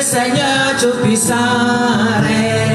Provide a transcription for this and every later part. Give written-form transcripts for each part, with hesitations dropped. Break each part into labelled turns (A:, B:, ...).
A: Seigneur Tout-Puissant règne.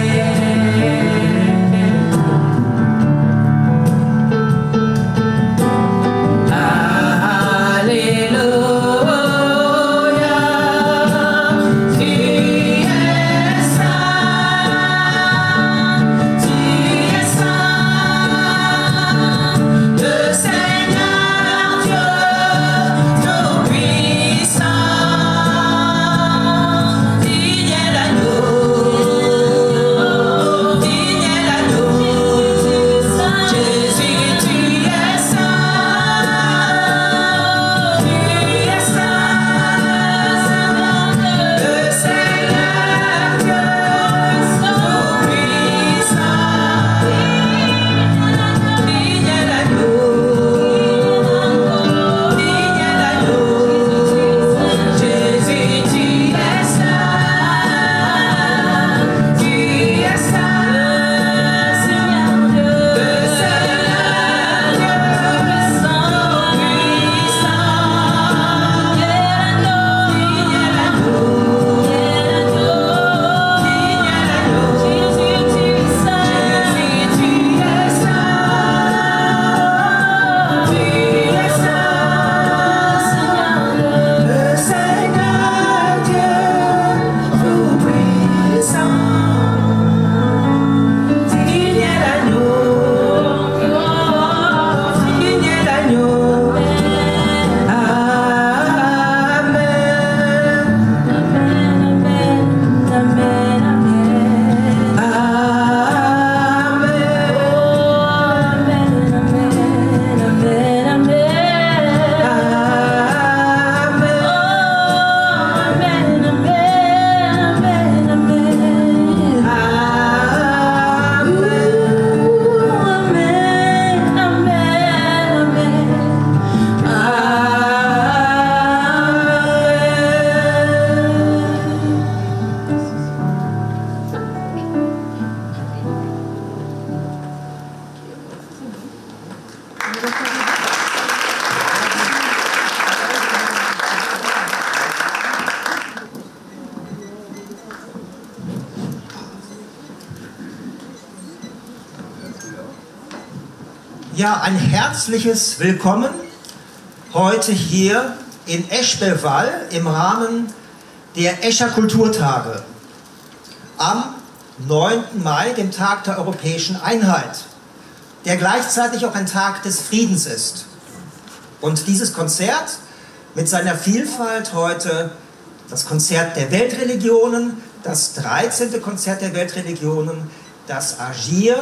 B: Ja, ein herzliches Willkommen heute hier in Eschbelwall im Rahmen der Escher Kulturtage am 9. Mai, dem Tag der Europäischen Einheit, der gleichzeitig auch ein Tag des Friedens ist. Und dieses Konzert mit seiner Vielfalt heute, das Konzert der Weltreligionen, das 13. Konzert der Weltreligionen, das AGIR,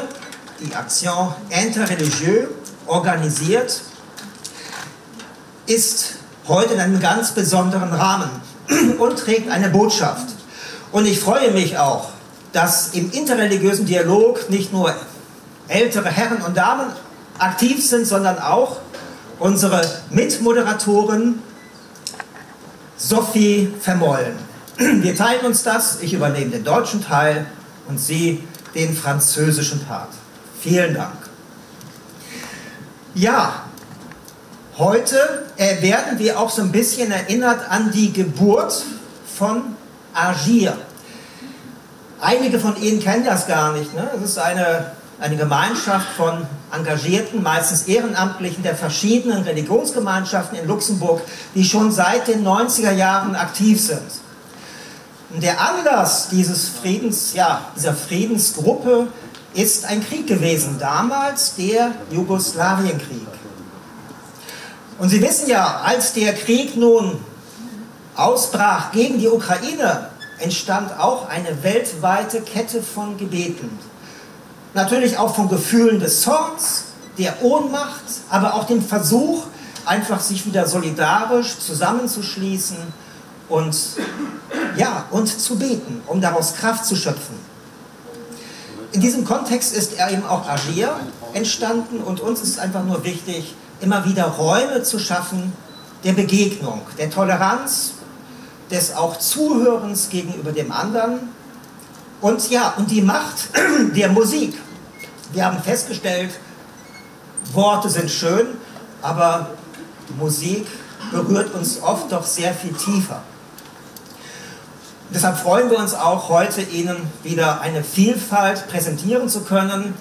B: die Action Interreligions, organisiert, ist heute in einem ganz besonderen Rahmen und trägt eine Botschaft. Und ich freue mich auch, dass im interreligiösen Dialog nicht nur ältere Herren und Damen aktiv sind, sondern auch unsere Mitmoderatorin Sophie Vermollen. Wir teilen uns das, ich übernehme den deutschen Teil und sie den französischen Part. Vielen Dank. Ja, heute werden wir auch so ein bisschen erinnert an die Geburt von AGIR. Einige von Ihnen kennen das gar nicht, ne? Es ist eine Gemeinschaft von Engagierten, meistens Ehrenamtlichen der verschiedenen Religionsgemeinschaften in Luxemburg, die schon seit den 90er Jahren aktiv sind. Der Anlass dieses Friedens, ja, dieser Friedensgruppe ist ein Krieg gewesen, damals der Jugoslawienkrieg. Und Sie wissen ja, als der Krieg nun ausbrach gegen die Ukraine, entstand auch eine weltweite Kette von Gebeten. Natürlich auch von Gefühlen des Zorns, der Ohnmacht, aber auch dem Versuch, einfach sich wieder solidarisch zusammenzuschließen und, ja, und zu beten, um daraus Kraft zu schöpfen. In diesem Kontext ist eben auch AGIR entstanden und uns ist einfach nur wichtig, immer wieder Räume zu schaffen der Begegnung, der Toleranz, des auch Zuhörens gegenüber dem anderen und ja, und die Macht der Musik. Wir haben festgestellt, Worte sind schön, aber Musik berührt uns oft doch sehr viel tiefer. Deshalb freuen wir uns auch, heute Ihnen wieder eine Vielfalt präsentieren zu können.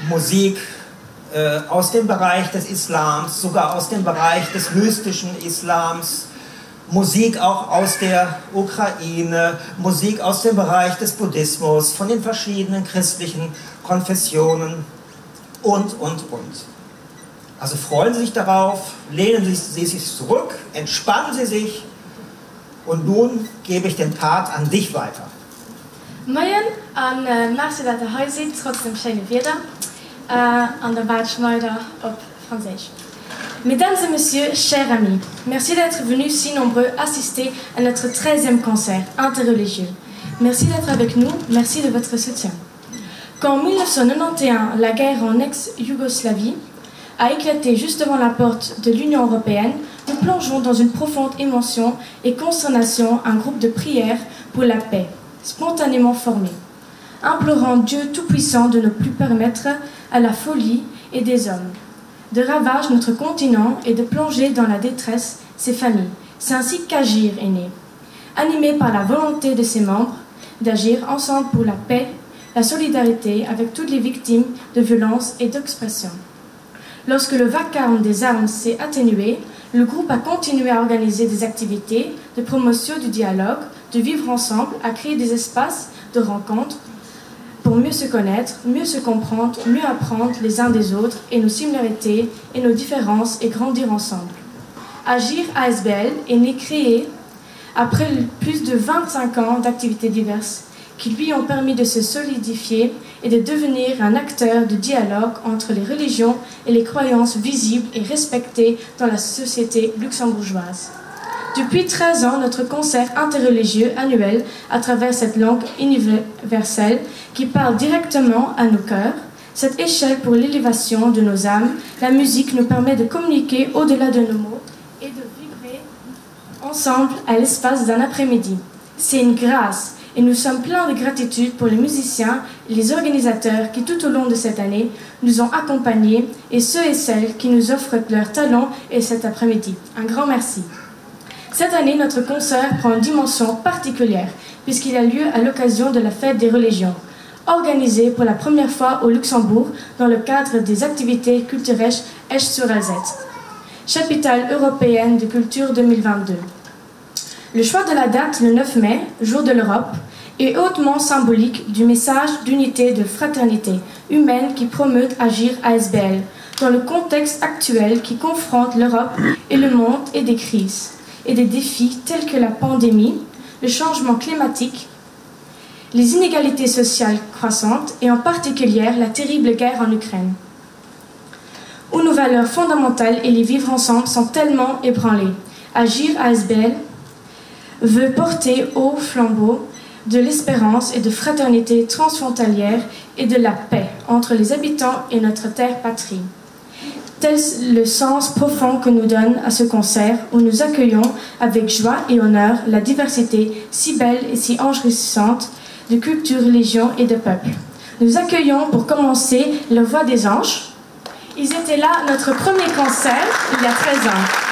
B: Musik aus dem Bereich des Islams, sogar aus dem Bereich des mystischen Islams, Musik auch aus der Ukraine, Musik aus dem Bereich des Buddhismus, von den verschiedenen christlichen Konfessionen und. Also freuen Sie sich darauf, lehnen Sie sich zurück, entspannen Sie sich und nun gebe ich den Part an dich weiter.
C: Moin an Marcel dat er hier zit, trotzdem schöne Wetter. An der Waldschneider auf Französisch. Mesdames et messieurs, chers amis, merci d'être venus si nombreux assister à notre 13e concert interreligieux. Merci d'être avec nous, merci de votre soutien. Quand en 1991, la guerre en ex-Yougoslavie a éclaté juste devant la porte de l'Union européenne, nous plongeons dans une profonde émotion et consternation un groupe de prière pour la paix, spontanément formé, implorant Dieu Tout-Puissant de ne plus permettre à la folie et des hommes de ravager notre continent et de plonger dans la détresse ses familles. C'est ainsi qu'AGIR est né, animé par la volonté de ses membres d'agir ensemble pour la paix, la solidarité avec toutes les victimes de violences et d'expression. Lorsque le vacarme des armes s'est atténué, le groupe a continué à organiser des activités de promotion du dialogue, de vivre ensemble, à créer des espaces de rencontres pour mieux se connaître, mieux se comprendre, mieux apprendre les uns des autres et nos similarités et nos différences et grandir ensemble. AGIR ASBL est né créé après plus de 25 ans d'activités diverses qui lui ont permis de se solidifier et de devenir un acteur de dialogue entre les religions et les croyances visibles et respectées dans la société luxembourgeoise. Depuis 13 ans, notre concert interreligieux annuel à travers cette langue universelle qui parle directement à nos cœurs, cette échelle pour l'élévation de nos âmes, la musique nous permet de communiquer au-delà de nos mots et de vibrer ensemble à l'espace d'un après-midi. C'est une grâce et nous sommes pleins de gratitude pour les musiciens et les organisateurs qui tout au long de cette année nous ont accompagnés et ceux et celles qui nous offrent leur talent et cet après-midi. Un grand merci. Cette année, notre concert prend une dimension particulière puisqu'il a lieu à l'occasion de la fête des religions, organisée pour la première fois au Luxembourg dans le cadre des activités culturelles Esch-sur-Alzette, capitale européenne de culture 2022. Le choix de la date, le 9 mai, jour de l'Europe, est hautement symbolique du message d'unité et de fraternité humaine qui promeut AGIR ASBL dans le contexte actuel qui confronte l'Europe et le monde et des crises et des défis tels que la pandémie, le changement climatique, les inégalités sociales croissantes et en particulier la terrible guerre en Ukraine, où nos valeurs fondamentales et les vivre ensemble sont tellement ébranlées. AGIR ASBL veut porter haut flambeau de l'espérance et de fraternité transfrontalière et de la paix entre les habitants et notre terre patrie. Tel le sens profond que nous donne à ce concert où nous accueillons avec joie et honneur la diversité si belle et si enrichissante de cultures, religions et de peuples. Nous accueillons pour commencer la Voix des anges. Ils étaient là à notre premier concert il y a 13 ans.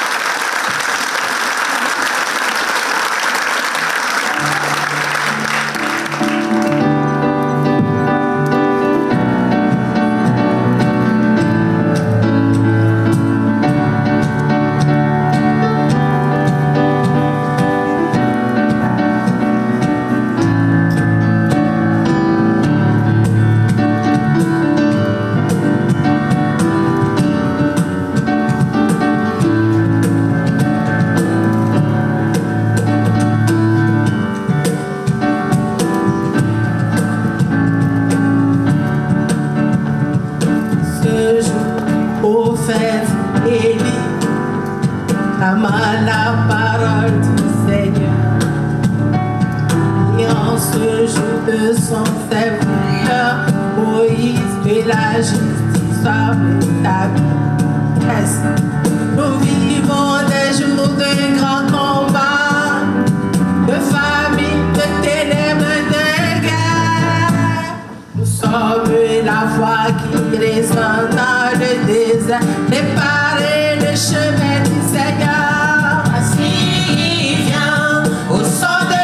A: Préparez le chemin du Seigneur. Ainsi vient au son de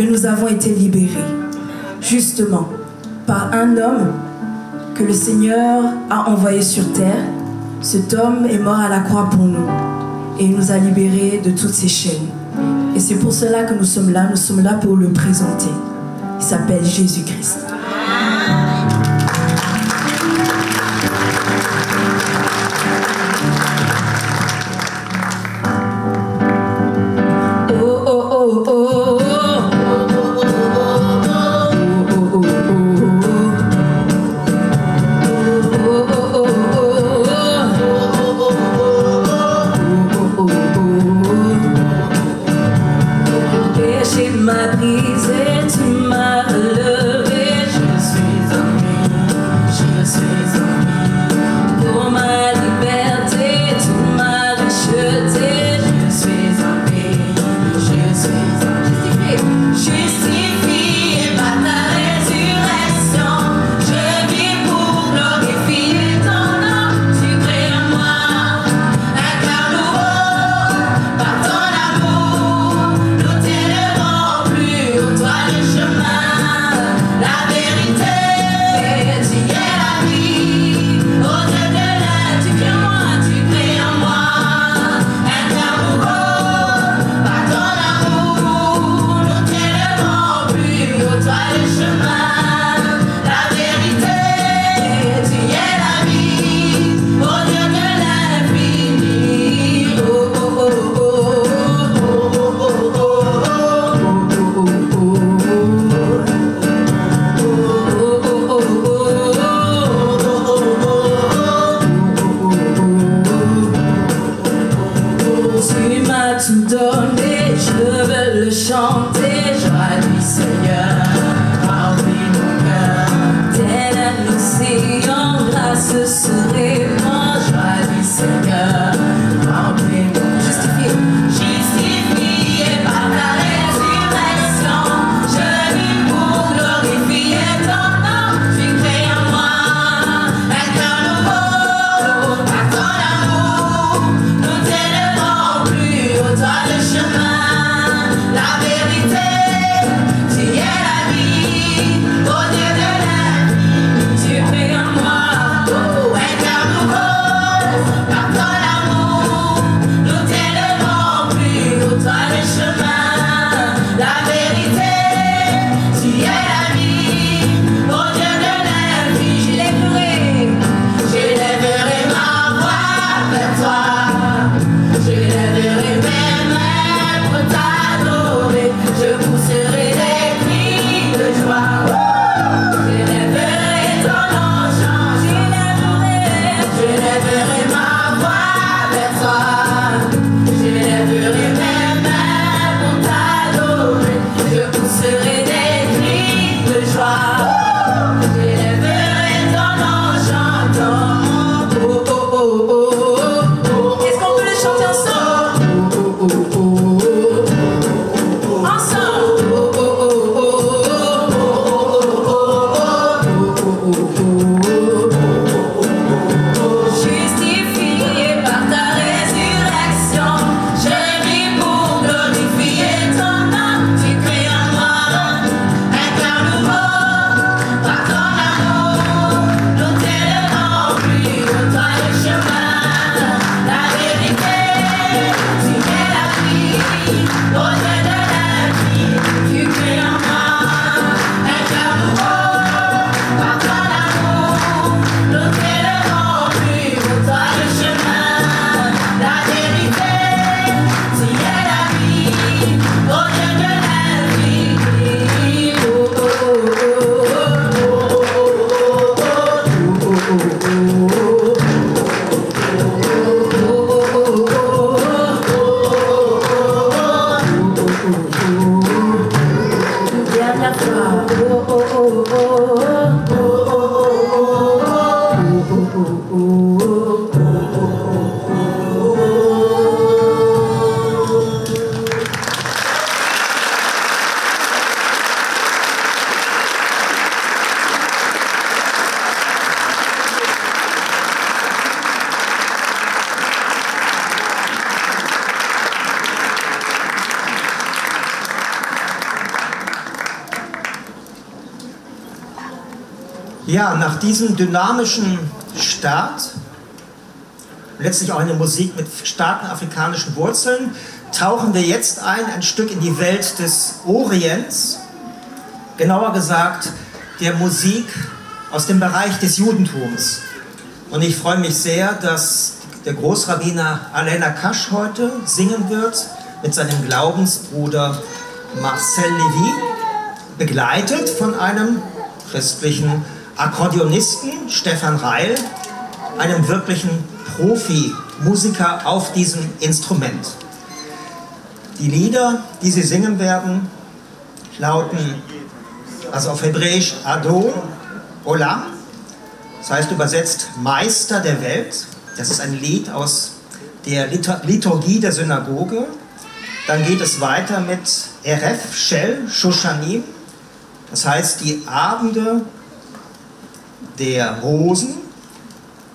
D: mais nous avons été libérés, justement, par un homme que le Seigneur a envoyé sur terre. Cet homme est mort à la croix pour nous et il nous a libérés de toutes ces chaînes. Et c'est pour cela que nous sommes là pour le présenter. Il s'appelle Jésus-Christ.
A: Tu crées en moi, un car
B: Ja, nach diesem dynamischen Start, letztlich auch eine Musik mit starken afrikanischen Wurzeln, tauchen wir jetzt ein Stück in die Welt des Orients, genauer gesagt der Musik aus dem Bereich des Judentums. Und ich freue mich sehr, dass der Großrabbiner Alain Nacache heute singen wird mit seinem Glaubensbruder Marcel Levi, begleitet von einem christlichen Akkordeonisten, Stefan Reil, einem wirklichen Profi-Musiker auf diesem Instrument. Die Lieder, die sie singen werden, lauten also auf Hebräisch Adon Olam, das heißt übersetzt Meister der Welt. Das ist ein Lied aus der Liturgie der Synagoge. Dann geht es weiter mit Eref Shel Shoshanim, das heißt die Abende der Rosen.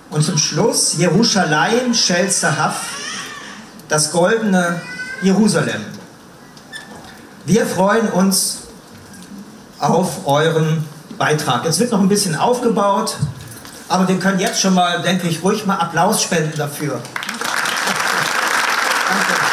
B: Und zum Schluss Jerusalem Shel Sahaf, das goldene Jerusalem. Wir freuen uns auf euren Beitrag. Jetzt wird noch ein bisschen aufgebaut, aber wir können jetzt schon mal, denke ich, ruhig mal Applaus spenden dafür. Danke.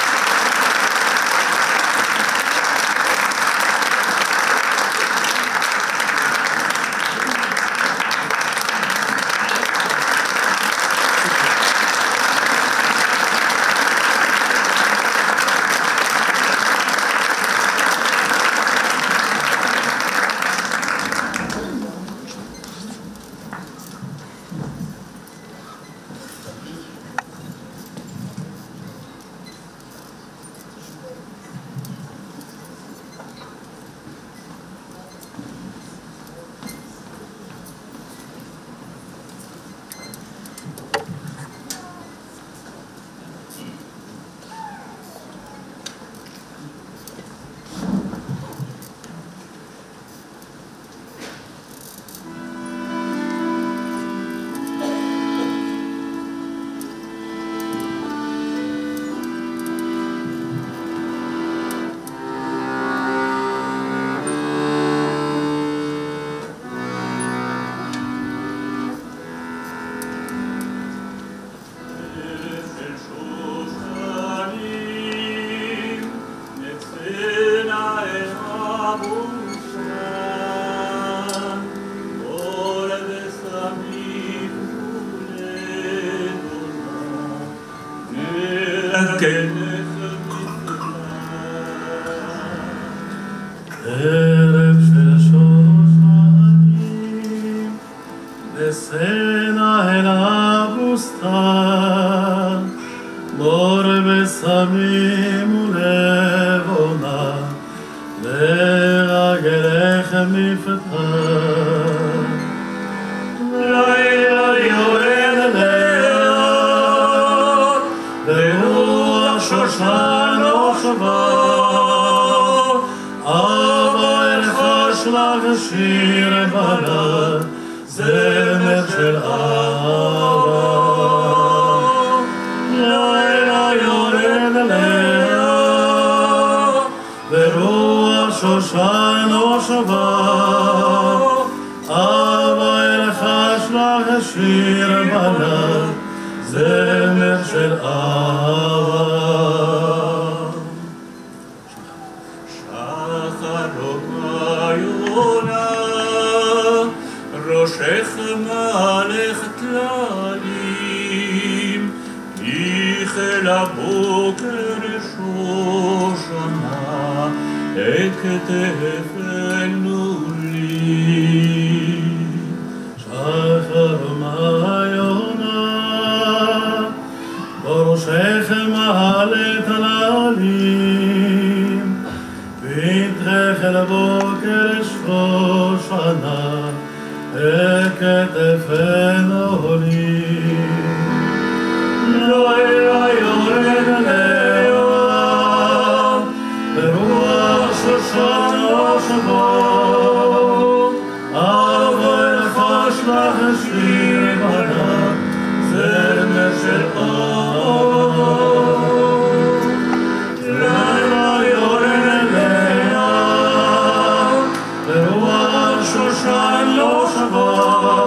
E: Shoshan lo shavah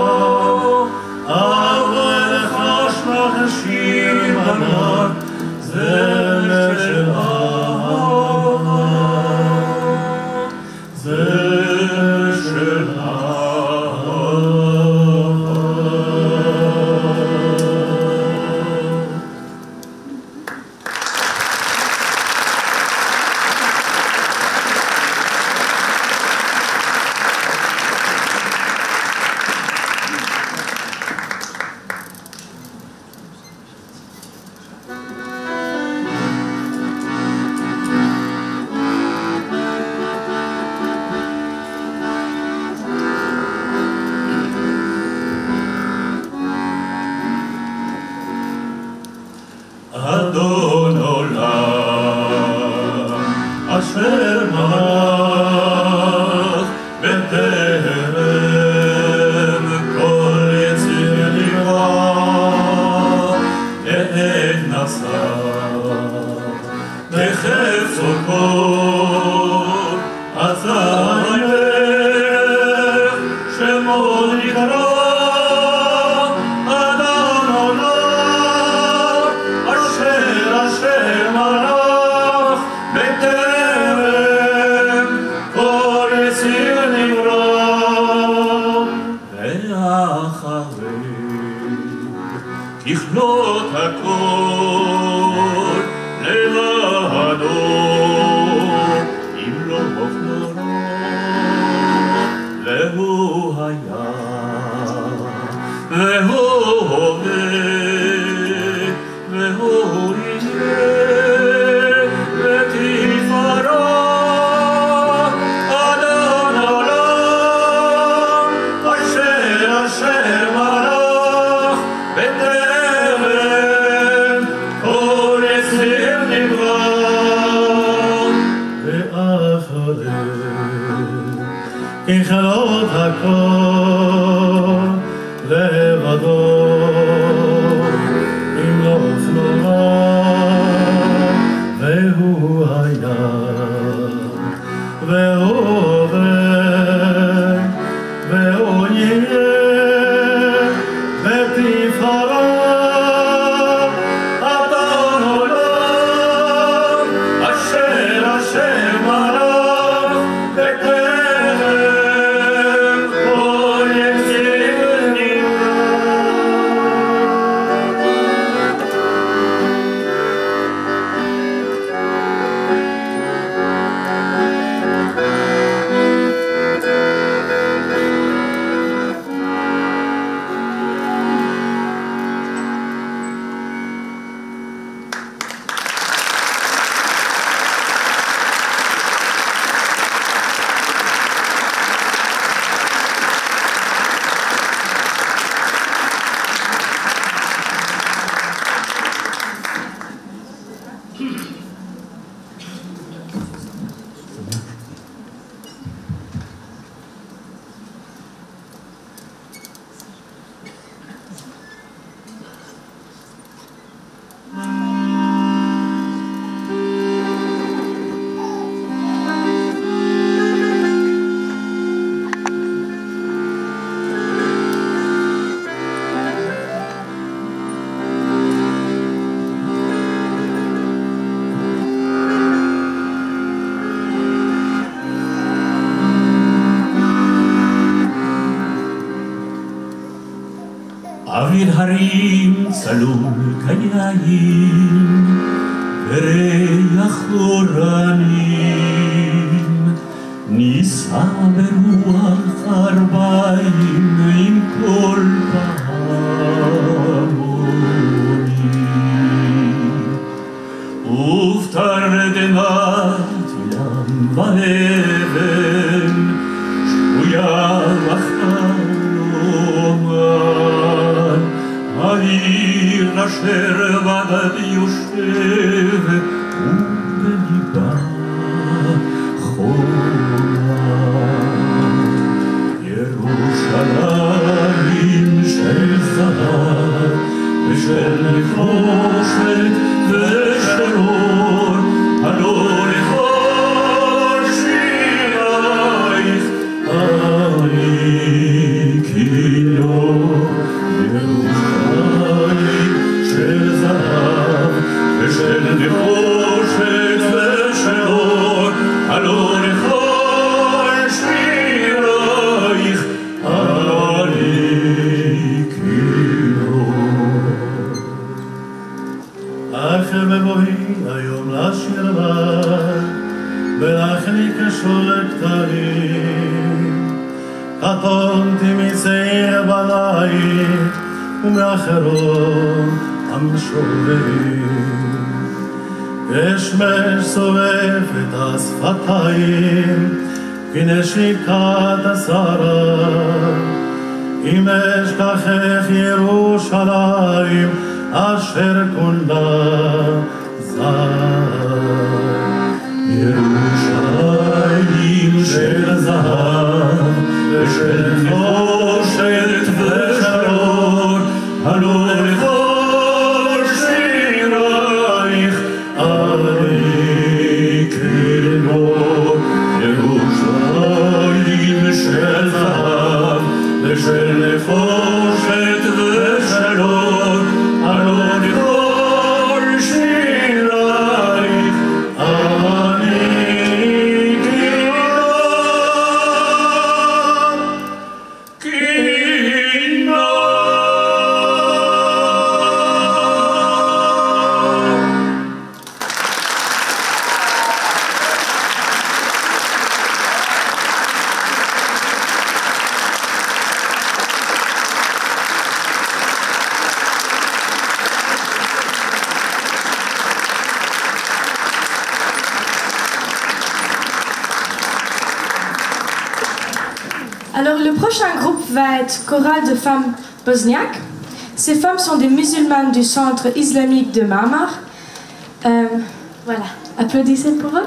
E: אוויר הרים צלול כיין וריח אורנים נישא ברוח ארבעים עם כל פעמונים ובתרדמת ים ואבן שבויה וחלומן העיר אשר בדד יושב ובליבה חולה ירושלים של זהב ושל נחושת ושל אור הלא לכל שירייך אני כאילו ירושלים של זהב ושל נחושת ושל אור הלא לכל שירייך אני כאילו אך בבואי היום לשיר לך ולהחניק שולק תרים קטונתי מצעיר בנייך ומאחרון המשוררים גשמש שורף את השפתיים כנשיקת השרה אם אשכחך ירושלים אשר כולה זר ירושלים של זהב ושל נחושת ושל אור הלא לכל שירייך אני
C: le prochain groupe va être Chorale de femmes bosniaques. Ces femmes sont des musulmanes du centre islamique de Marmar. Voilà, applaudissez pour eux.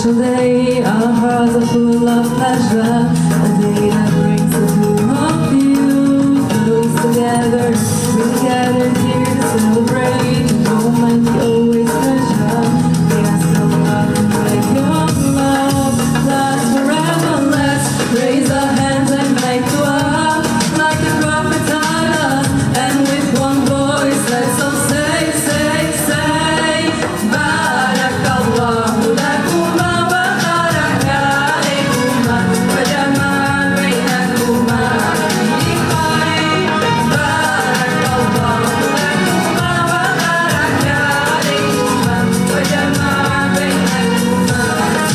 F: special day, our hearts are full of pleasure. A day that brings the two of you close together. We gathered here to celebrate the moment you always treasure. We ask of love and make your love last forever. Let's raise our hands and make dua like the prophet taught us. And with one voice, let's all say, say, say, Barakallahu lakuma wa baraka alaykuma wa jama'a bainakuma bi khair. Barakallahu lakuma wa baraka alaykuma wa jama'a bainakuma bi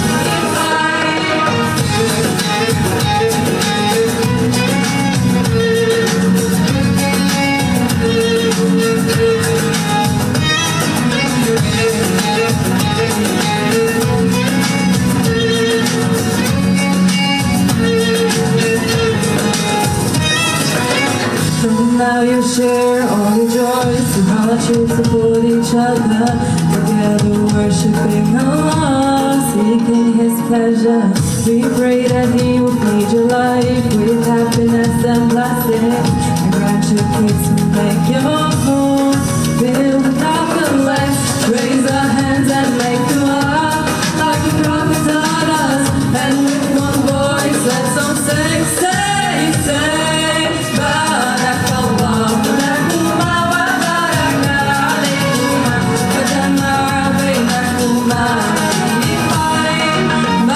F: So now you share all your joys, so how you support each other, together worshiping Allah, seeking His pleasure. We pray that He will feed your life with happiness and blessing, and grant your kids to make your home filled with laughter. Let's raise our hands and make dua like the prophet taught us, and with one voice let's all say, say, say, Barakallahu lakuma wa baraka alaykuma wa jama'a bainakuma bi khair. Barakallahu lakuma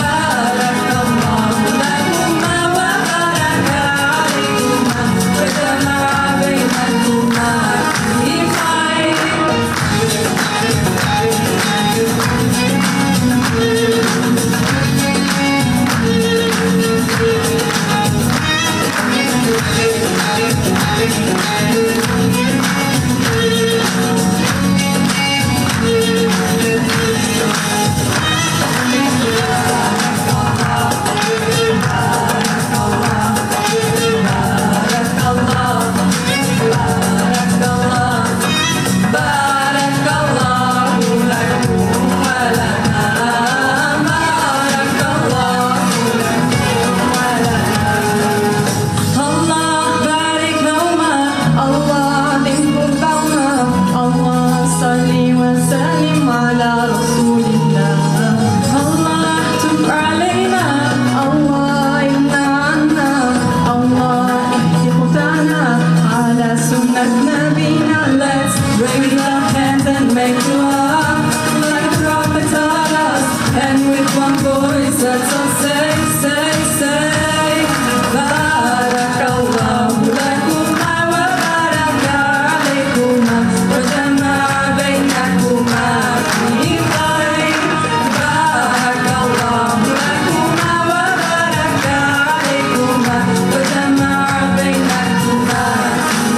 F: wa baraka alaykuma wa jama'a bainakuma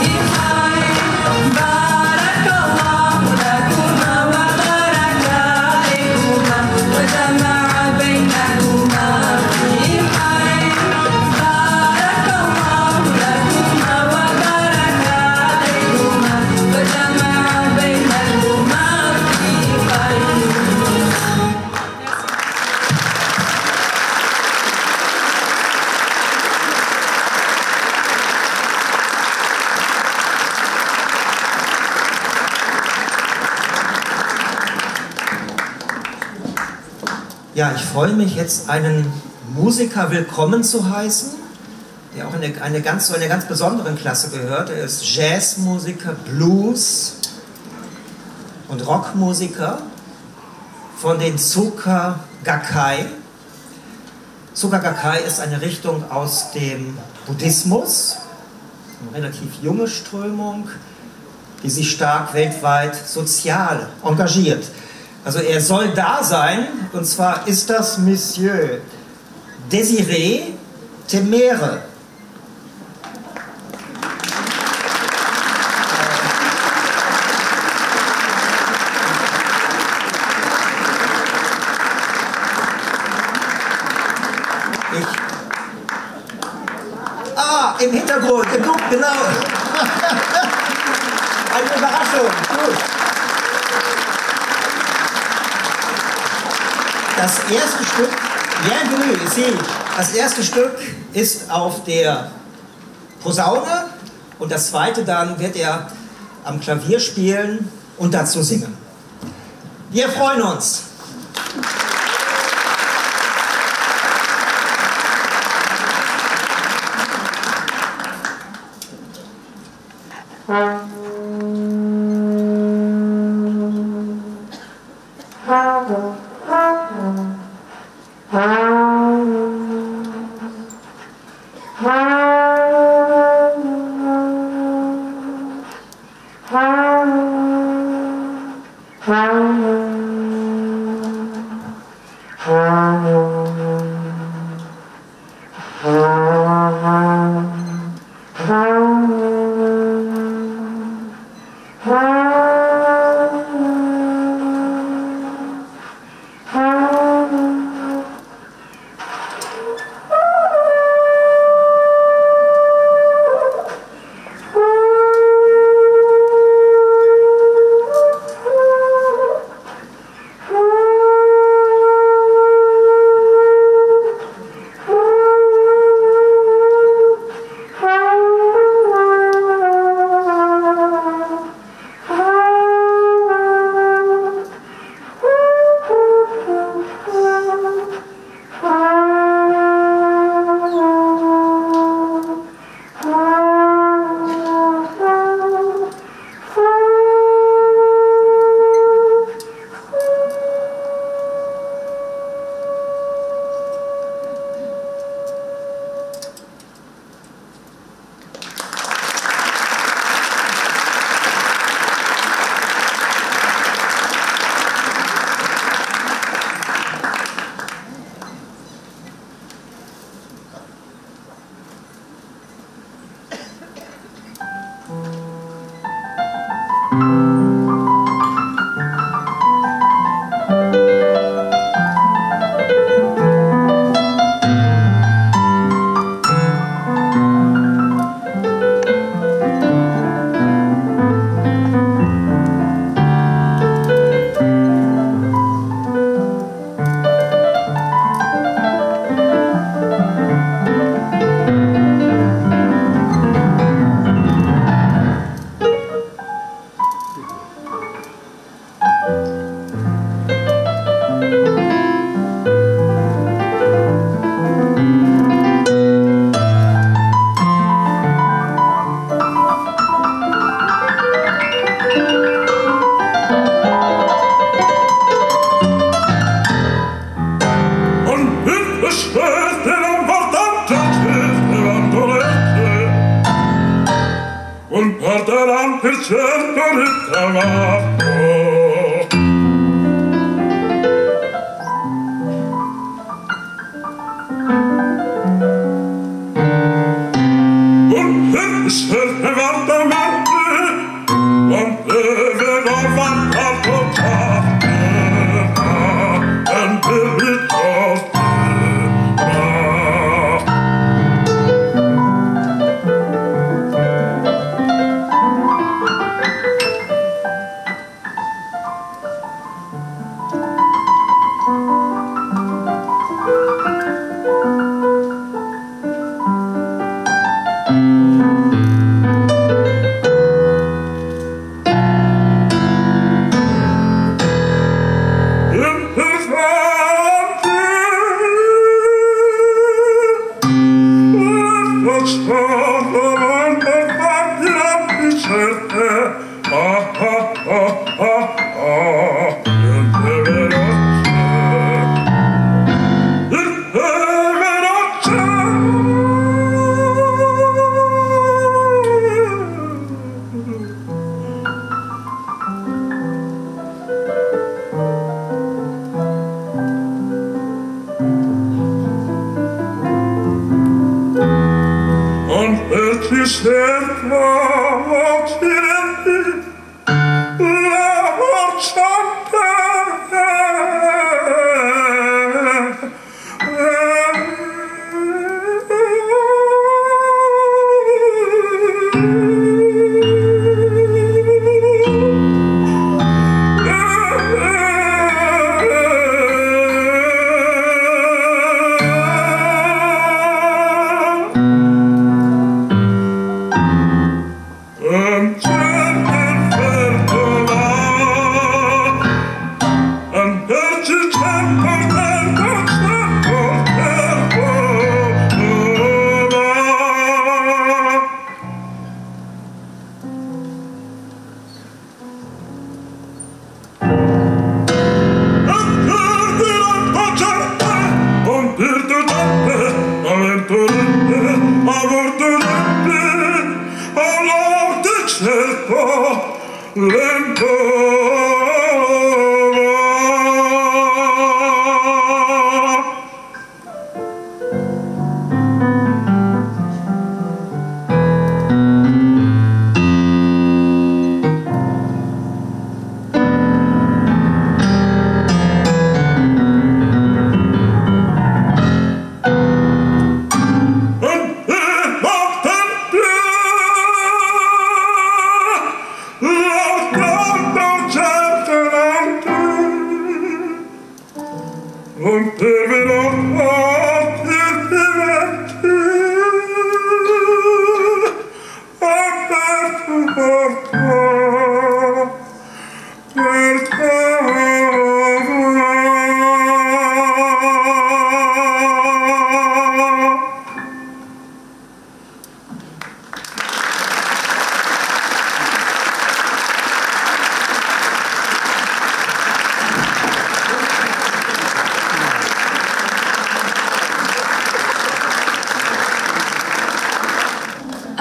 F: bi khair.
B: Ja, ich freue mich jetzt, einen Musiker willkommen zu heißen, der auch in eine ganz besonderen Klasse gehört. Er ist Jazzmusiker, Blues und Rockmusiker von den Soka Gakkai. Soka Gakkai ist eine Richtung aus dem Buddhismus, eine relativ junge Strömung, die sich stark weltweit sozial engagiert. Also er soll da sein, und zwar ist das Monsieur Désiré Ntemere. Im Hintergrund, genau. Eine Überraschung, gut. Das erste Stück, bienvenue, ici. Das erste Stück ist auf der Posaune und das zweite dann wird er am Klavier spielen und dazu singen. Wir freuen uns.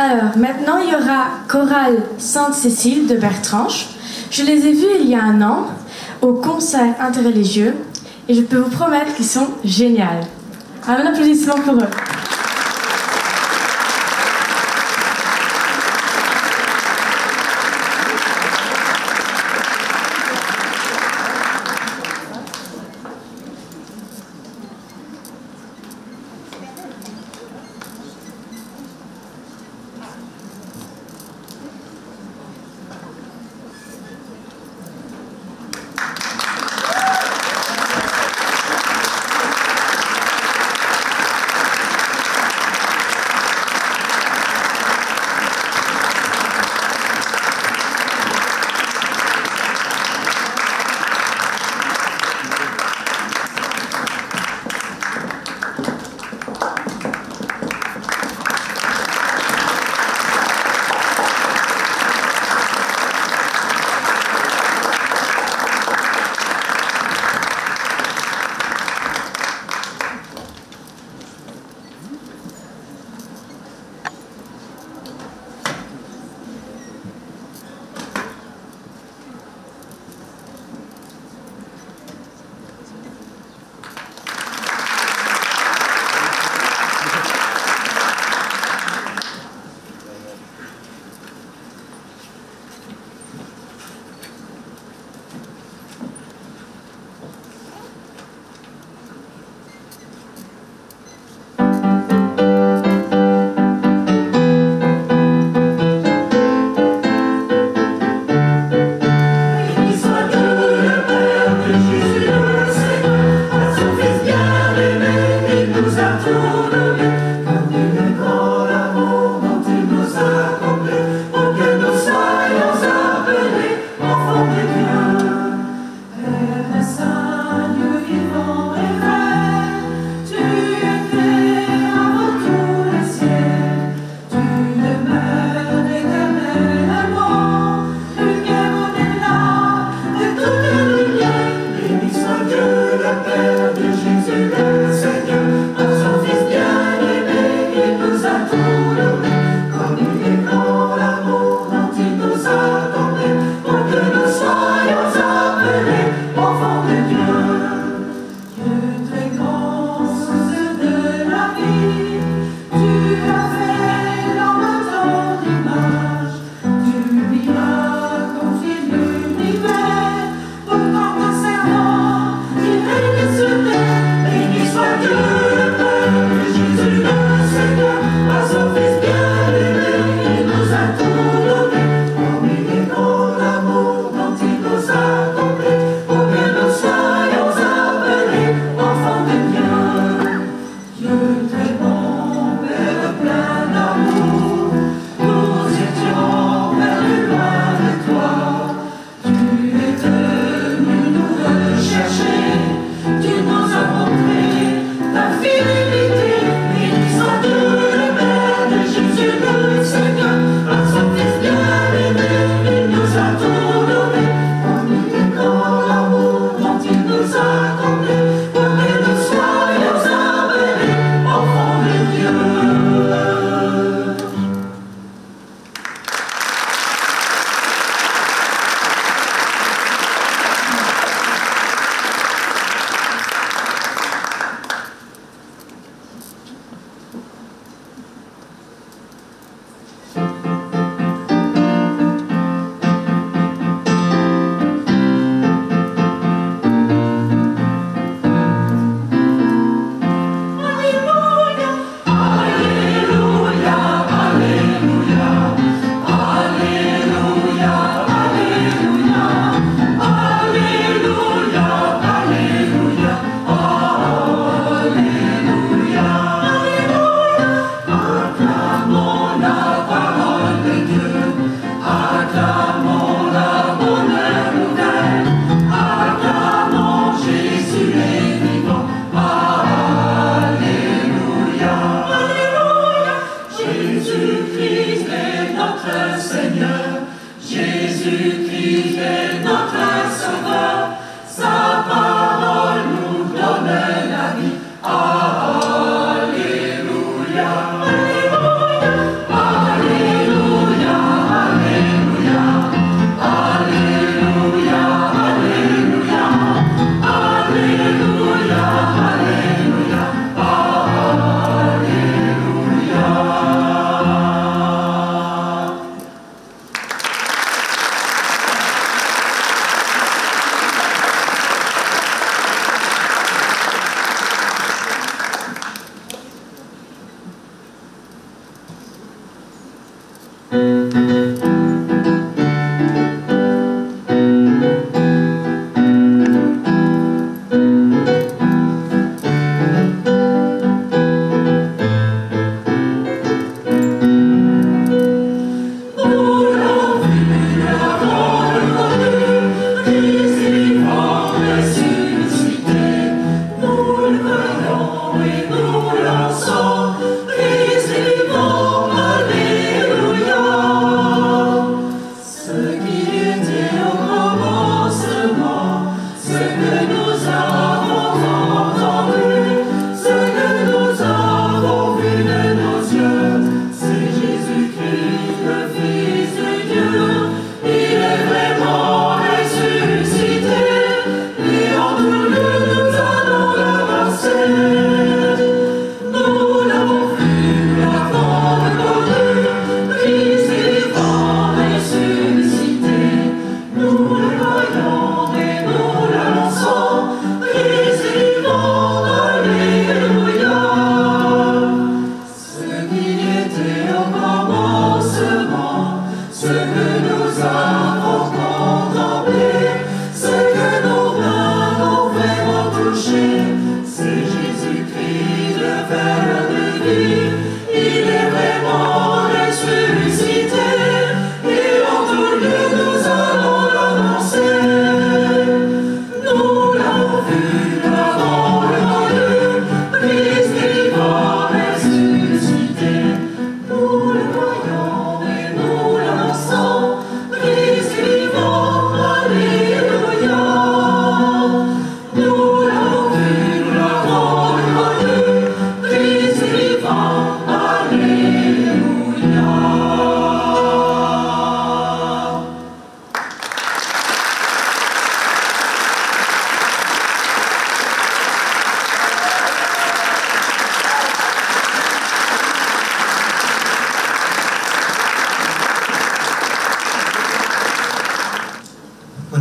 C: Alors, maintenant, il y aura Chorale Sainte-Cécile de Bertrange. Je les ai vus il y a un an au concert interreligieux et je peux vous promettre qu'ils sont géniaux. Un applaudissement pour eux.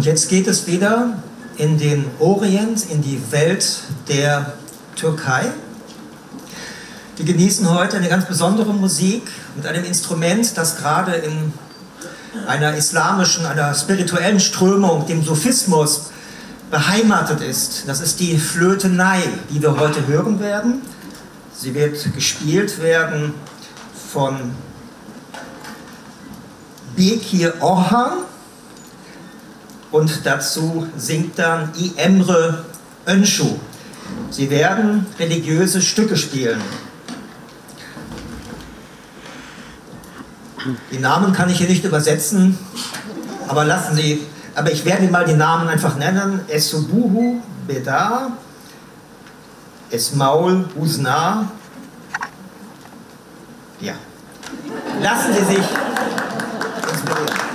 B: Und jetzt geht es wieder in den Orient, in die Welt der Türkei. Wir genießen heute eine ganz besondere Musik mit einem Instrument, das gerade in einer islamischen, einer spirituellen Strömung, dem Sufismus, beheimatet ist. Das ist die Flötenei, die wir heute hören werden. Sie wird gespielt werden von Bekir Orhan und dazu singt dann Emre Öngün. Sie werden religiöse Stücke spielen. Die Namen kann ich hier nicht übersetzen, aber ich werde mal die Namen einfach nennen. Esubuhu Bedar, Esmaul Husna. Ja. Lassen Sie sich inspirieren.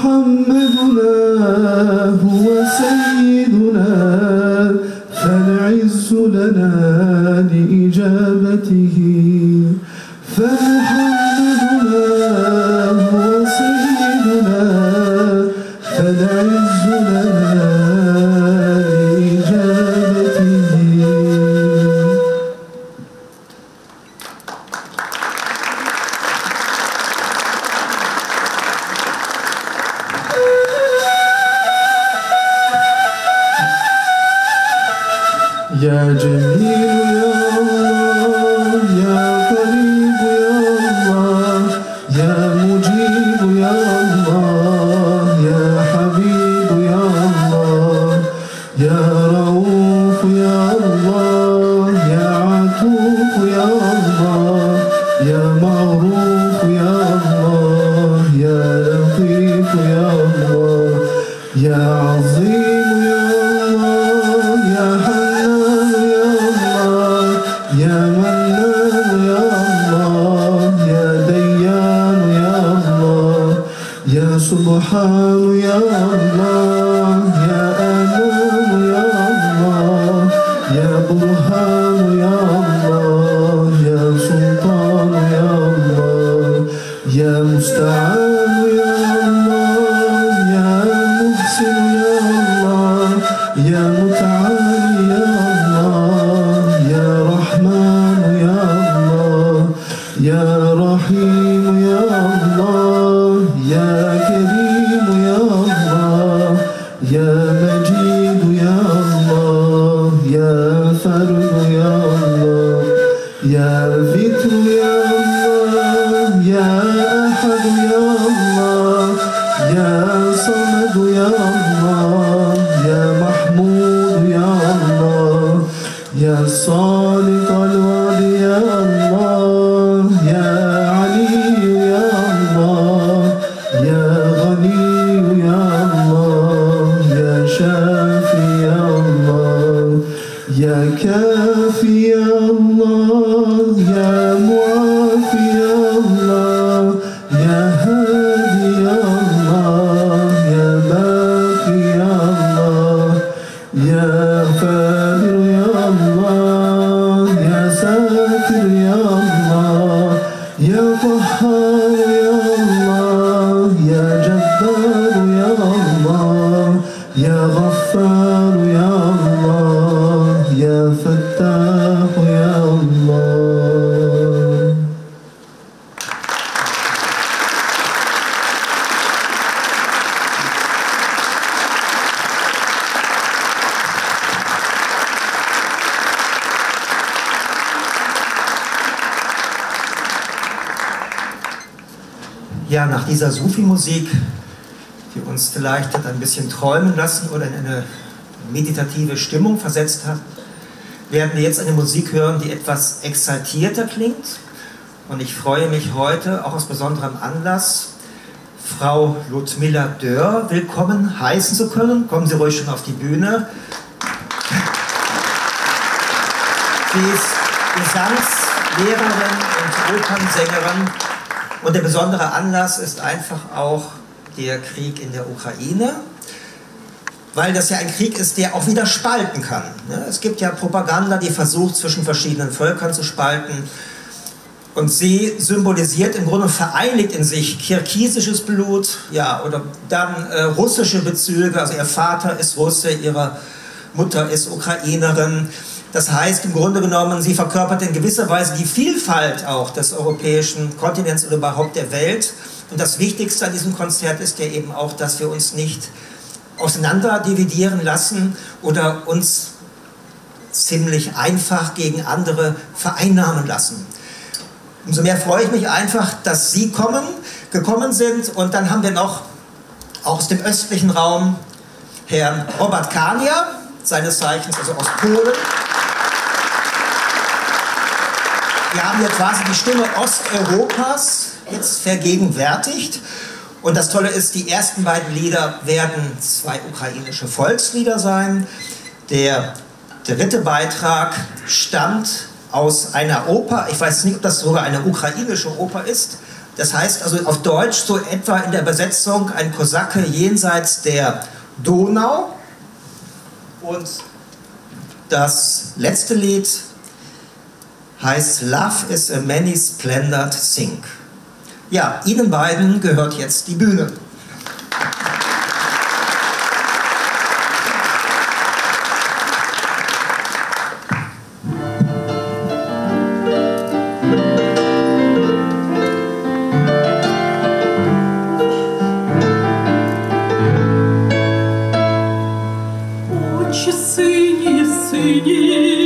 G: فمحمدنا هو سيدنا
E: يا جميل يا الله يا قريب يا الله يا مجيب يا الله يا حبيب يا الله يا رؤوف يا الله يا عطوف يا الله يا معروف يا الله يا لطيف يا الله يا عظيم يا الله يا حنان يا الله يا منان يا الله يا ديان يا الله يا سبحان يا الله يا أمان يا الله يا برهان يا الله يا سلطان يا الله يا مستعان يا الله يا محسن يا الله يا متعالي يا الله يا رحمن يا الله يا رحيم يا الله يا كريم يا الله يا مجيد يا الله يا فرد يا الله يا ذكر يا الله يا أحد يا الله يا صمد يا الله يا محمود يا الله يا صادق الوعد يا الله يا علي يا الله يا غني يا الله يا شافي يا الله يا كافي يا الله يا معافي يا الله يا هادي يا الله يا باقي يا الله يا فاضل يا الله يا ساتر يا الله يا قهار يا الله يا جبار يا الله يا غفار يا الله يا فتاح يا الله.
B: Ja, nach dieser Sufi-Musik, die uns vielleicht hat ein bisschen träumen lassen oder in eine meditative Stimmung versetzt hat, werden wir jetzt eine Musik hören, die etwas exaltierter klingt. Und ich freue mich heute, auch aus besonderem Anlass, Frau Ruthmilla willkommen heißen zu können. Kommen Sie ruhig schon auf die Bühne. Sie ist Gesangslehrerin und Opernsängerin. Und der besondere Anlass ist einfach auch der Krieg in der Ukraine, weil das ja ein Krieg ist, der auch wieder spalten kann. Es gibt ja Propaganda, die versucht, zwischen verschiedenen Völkern zu spalten. Und sie symbolisiert im Grunde, vereinigt in sich kirgisisches Blut, ja, oder dann russische Bezüge. Also ihr Vater ist Russe, ihre Mutter ist Ukrainerin. Das heißt, im Grunde genommen, sie verkörpert in gewisser Weise die Vielfalt auch des europäischen Kontinents oder überhaupt der Welt. Und das Wichtigste an diesem Konzert ist ja eben auch, dass wir uns nicht auseinander dividieren lassen oder uns ziemlich einfach gegen andere vereinnahmen lassen. Umso mehr freue ich mich einfach, dass Sie gekommen sind. Und dann haben wir noch aus dem östlichen Raum Herrn Robert Kania, seines Zeichens also aus Polen. Wir haben hier quasi die Stimme Osteuropas jetzt vergegenwärtigt. Und das Tolle ist, die ersten beiden Lieder werden 2 ukrainische Volkslieder sein. Der dritte Beitrag stammt aus einer Oper. Ich weiß nicht, ob das sogar eine ukrainische Oper ist. Das heißt also auf Deutsch so etwa in der Übersetzung ein Kosake jenseits der Donau. Und das letzte Lied heißt Love is a many splendored thing. Ja, Ihnen beiden gehört jetzt die Bühne.
G: Очи сині, сині,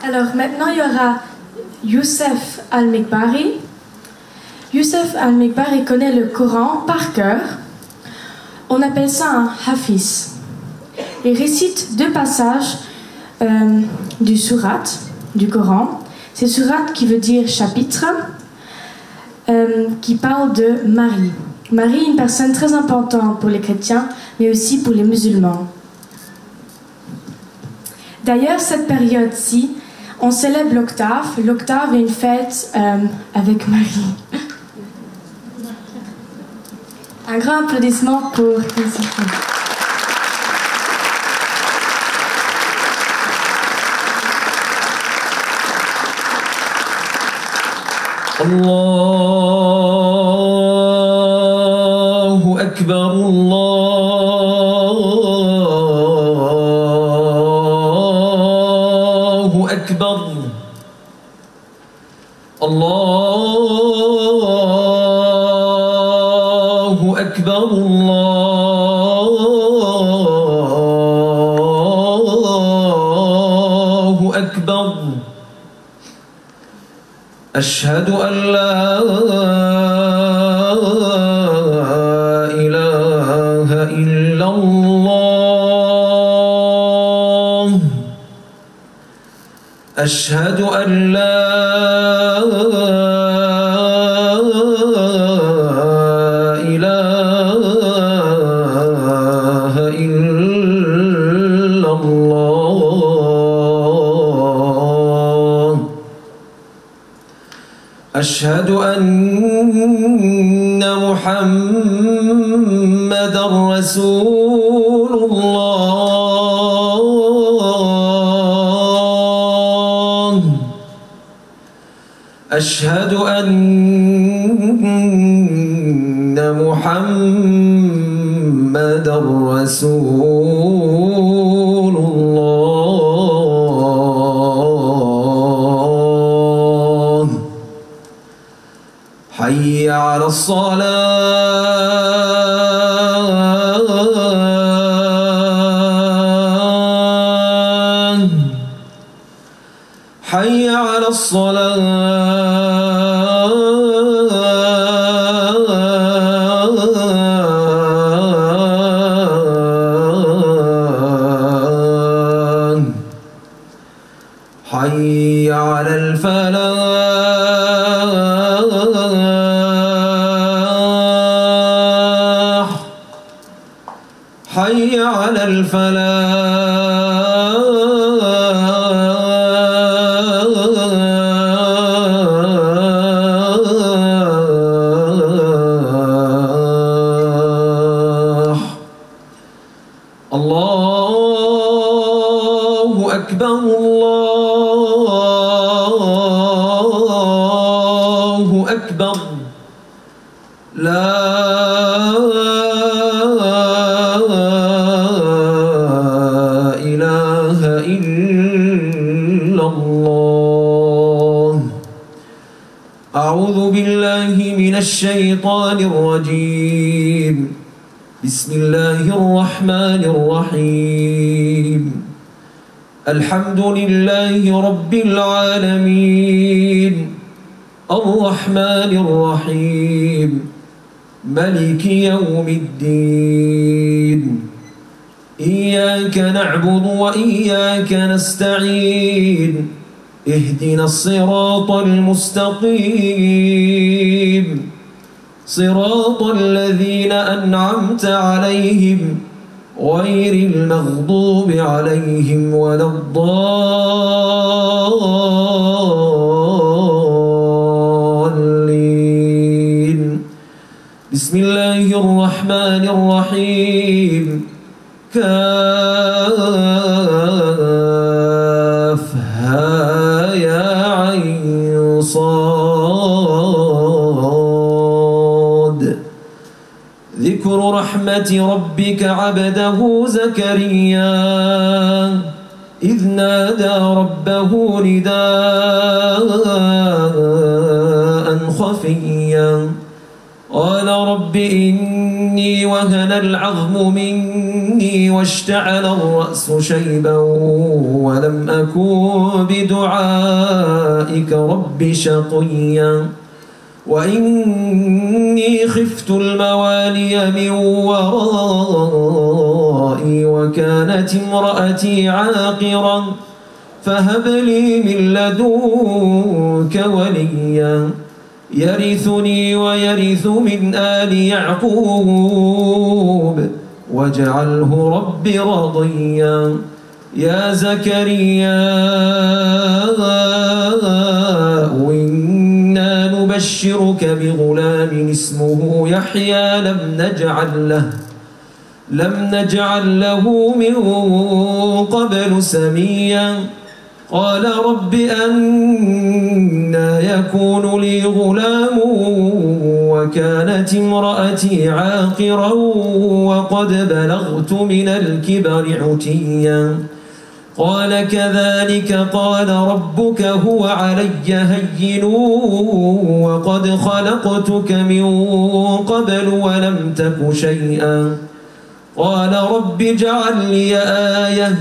C: Alors maintenant, il y aura Youssef Almigbari. Youssef Almigbari connaît le Coran par cœur. On appelle ça un Hafiz. Il récite 2 passages du surat, du Coran. C'est surat qui veut dire chapitre, qui parle de Marie. Marie est une personne très importante pour les chrétiens, mais aussi pour les musulmans. D'ailleurs, cette période-ci, on célèbre l'octave. L'octave est une fête avec Marie. Un grand applaudissement pour Youssef.
E: Allahu Akbar, Allahu Akbar, Allahu Akbar, Allahu Akbar. أشهد أن لا إله إلا الله. أشهد أن لا إله إلا الله. أشهد أن محمدًا رسول الله. أشهد أن محمدًا رسول الله. حي على الصلاة. حي على الصلاة. حي على الفلاح. حي على الفلاح. الله أكبر، الله أكبر. لا إله إلا الله. أعوذ بالله من الشيطان الرجيم. بسم الله الرحمن الرحيم. الحمد لله رب العالمين الرحمن الرحيم ملك يوم الدين. إياك نعبد وإياك نستعين. اهدنا الصراط المستقيم صراط الذين أنعمت عليهم غير المغضوب عليهم ولا الضالين. بسم الله الرحمن الرحيم. كافها يا عين صاد. ذكر رحمة ربك عبده زكريا إذ نادى ربه نداء خفيا قال رب إني وهن العظم مني واشتعل الرأس شيبا ولم أكن بدعائك رب شقيا وإني خفت الموالي من ورائي وكانت امرأتي عاقرا فهب لي من لدنك وليا يرثني ويرث من آل يعقوب واجعله رب رضيا. يا زكريا إنا نبشرك بغلام اسمه يحيى لم نجعل له من قبل سميا. قال رب أنى يكون لي غلام وكانت امرأتي عاقرا وقد بلغت من الكبر عتيا. قال كذلك قال ربك هو علي هين وقد خلقتك من قبل ولم تك شيئا. قال رب اجعل لي آية.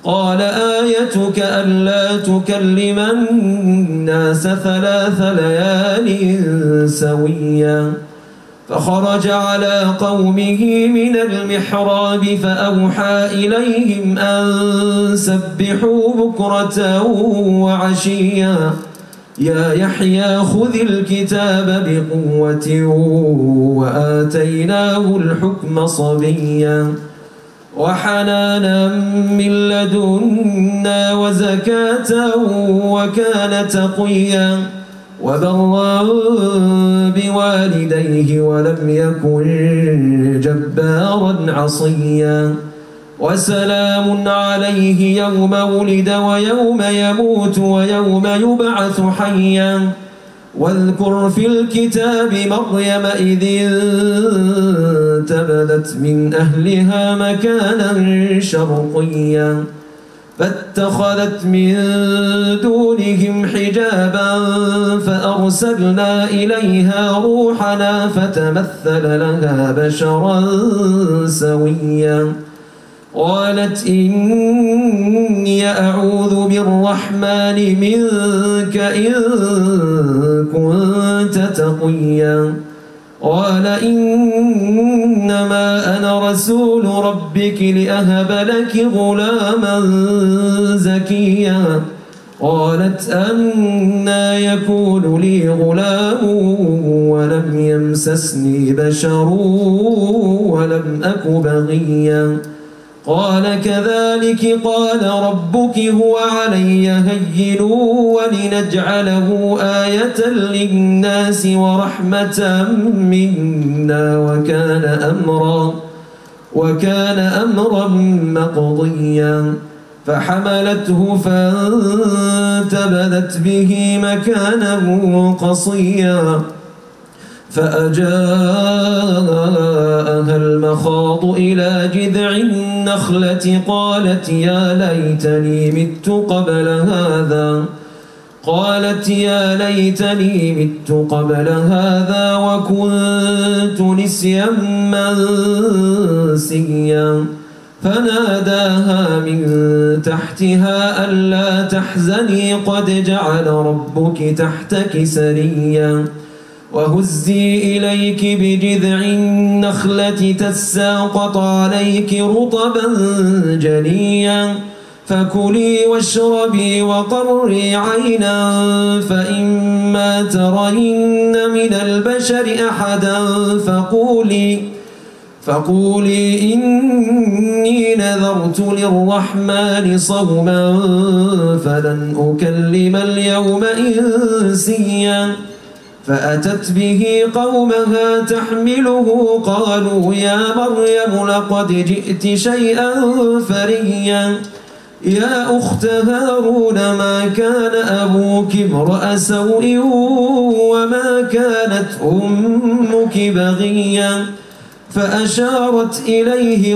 E: قال آيتك ألا تكلم الناس 3 ليال سويا. فخرج على قومه من المحراب فأوحى إليهم أن سبحوا بكرة وعشيا. يا يحيى خذ الكتاب بقوة وآتيناه الحكم صبيا وحنانا من لدنا وزكاة وكان تقيا وبرا بوالديه ولم يكن جبارا عصيا. وسلام عليه يوم ولد ويوم يموت ويوم يبعث حيا. واذكر في الكتاب مريم إذ انتبذت من أهلها مكانا شرقيا فاتخذت من دونهم حجابا فأرسلنا إليها روحنا فتمثل لها بشرا سويا. قالت إني أعوذ بالرحمن منك إن كنت تقيا. قال إنما أنا رسول ربك لأهب لك غلاما زكيا. قالت أنى يكون لي غلام ولم يمسسني بشر ولم أك بغيا. قال كذلك قال ربك هو علي هين ولنجعله آية للناس ورحمة منا وكان أمرا مقضيا. فحملته فانتبذت به مكانا قصيا فأجاءها المخاض إلى جذع النخلة قالت يا ليتني مت قبل هذا قالت يا ليتني مت قبل هذا وكنت نسيا منسيا فناداها من تحتها ألا تحزني قد جعل ربك تحتك سريا وهزي إليك بجذع النخلة تساقط عليك رطبا جنيا فكلي واشربي وقري عينا فإما ترين من البشر أحدا فقولي إني نذرت للرحمن صوما فلن أكلم اليوم إنسيا فأتت به قومها تحمله قالوا يا مريم لقد جئت شيئا فريا يا أخت هارون ما كان أبوك امرأ سوء وما كانت أمك بغيا فأشارت إليه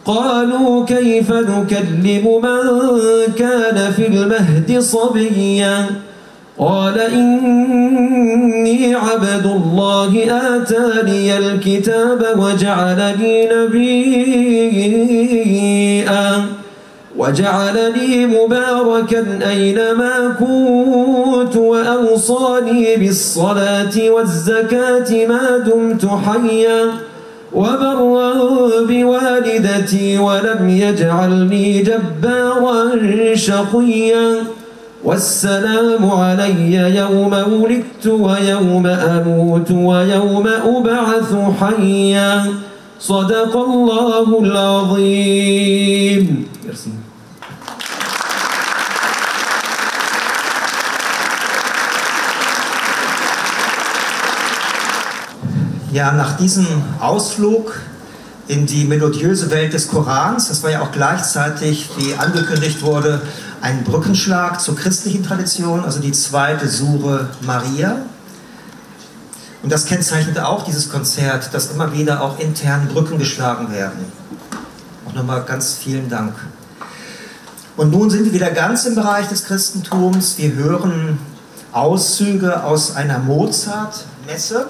E: قالوا كيف نكلم من كان في المهد صبيا قال إني عبد الله آتاني الكتاب وجعلني مباركا أينما كنت وأوصاني بالصلاة والزكاة ما دمت حيا وبرا بوالدتي ولم يجعلني جبارا شقيا والسلام علي يوم ولدت ويوم أموت ويوم أبعث حيا صدق الله العظيم.
B: Ja, nach diesem Ausflug in die melodiöse Welt des Korans, das war ja auch gleichzeitig, wie angekündigt wurde, ein Brückenschlag zur christlichen Tradition, also die zweite Sure Maria. Und das kennzeichnet auch dieses Konzert, dass immer wieder auch intern Brücken geschlagen werden. Auch nochmal ganz vielen Dank. Und nun sind wir wieder ganz im Bereich des Christentums. Wir hören Auszüge aus einer Mozart-Messe.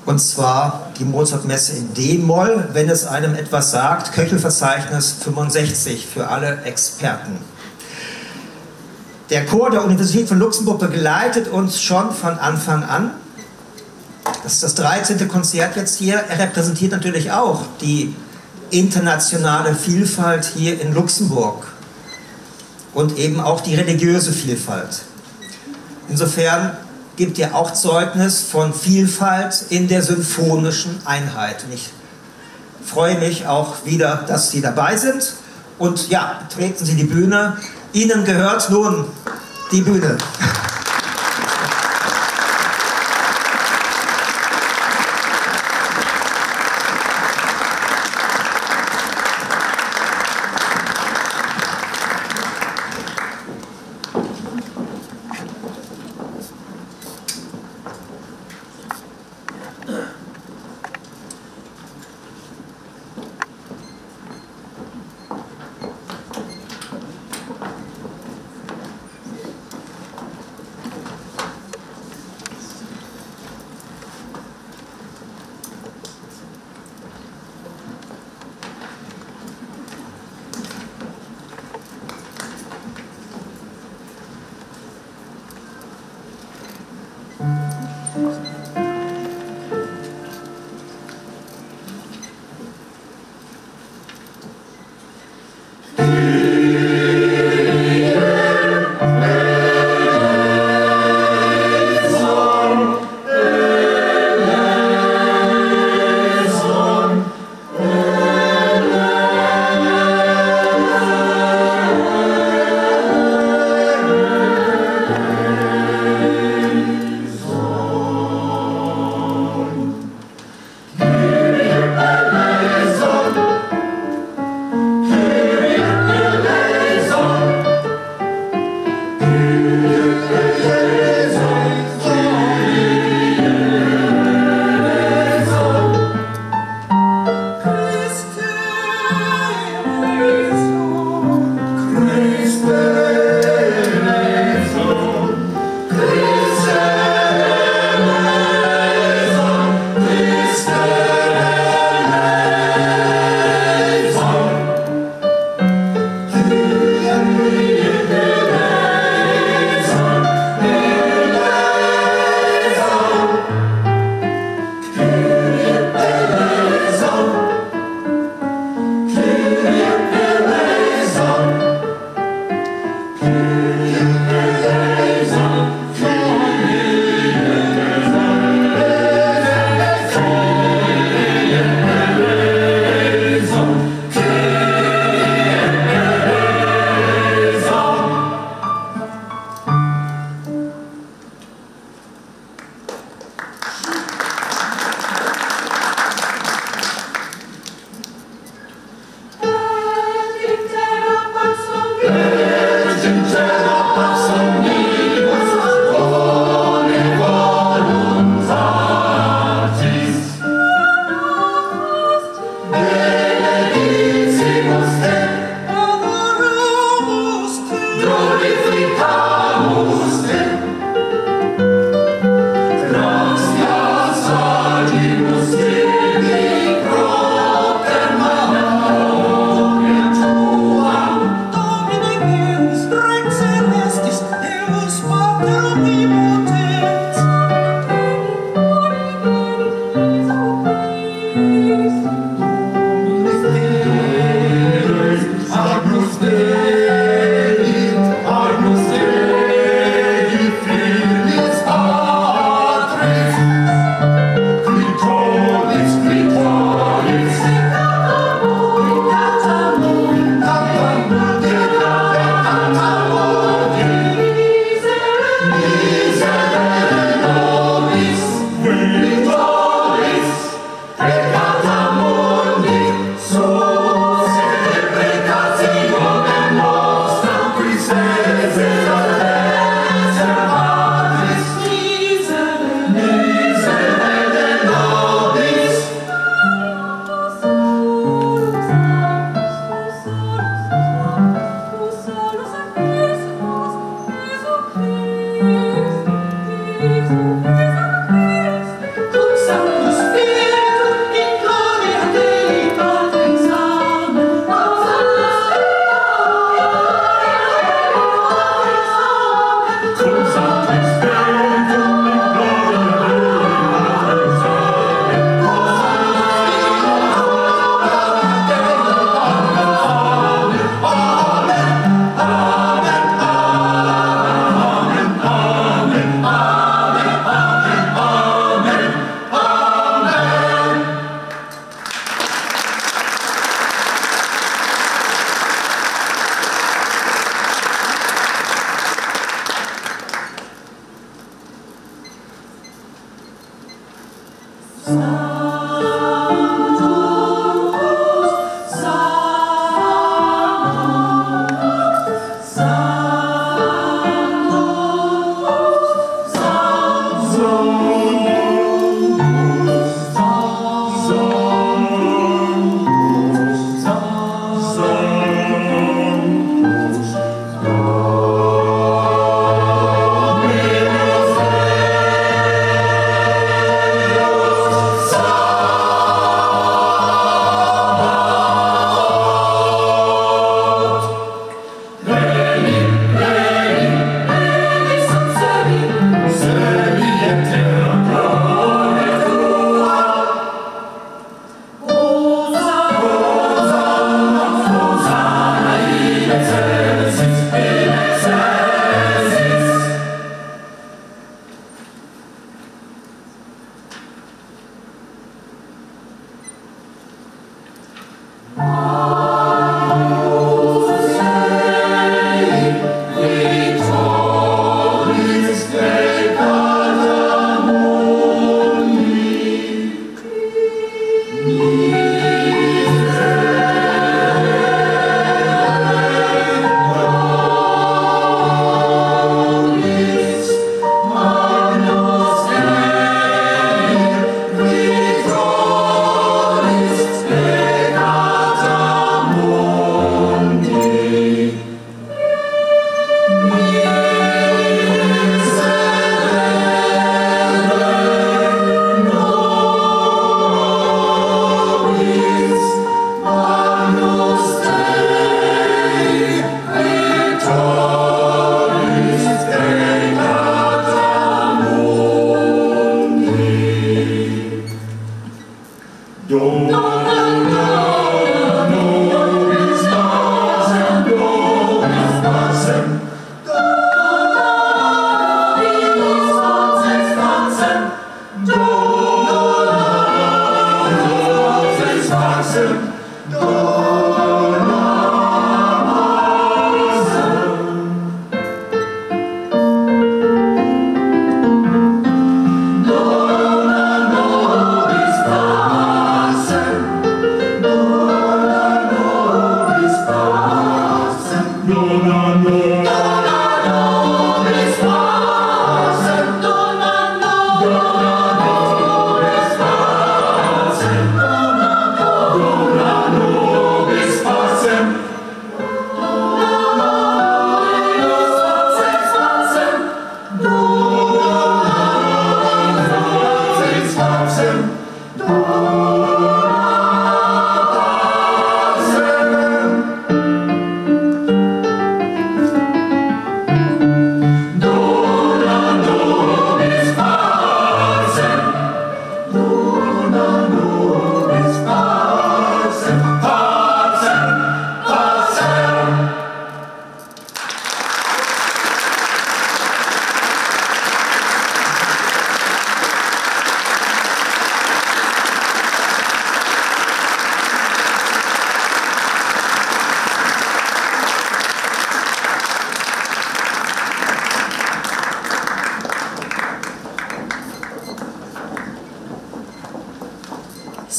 B: Und zwar die Mozart-Messe in D-Moll, wenn es einem etwas sagt, Köchelverzeichnis 65 für alle Experten. Der Chor der Universität von Luxemburg begleitet uns schon von Anfang an. Das ist das 13. Konzert jetzt hier. Er repräsentiert natürlich auch die internationale Vielfalt hier in Luxemburg und eben auch die religiöse Vielfalt. Insofern gibt er auch Zeugnis von Vielfalt in der symphonischen Einheit. Und ich freue mich auch wieder, dass Sie dabei sind. Und ja, betreten Sie die Bühne. Ihnen gehört nun die Bühne.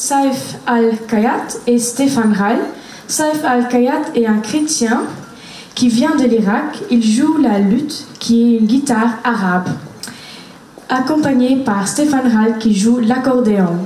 C: Saif Al Khayyat et Stefan Reil. Saif Al Khayyat est un chrétien qui vient de l'Irak. Il joue la luth, qui est une guitare arabe, accompagné par Stefan Reil qui joue l'accordéon.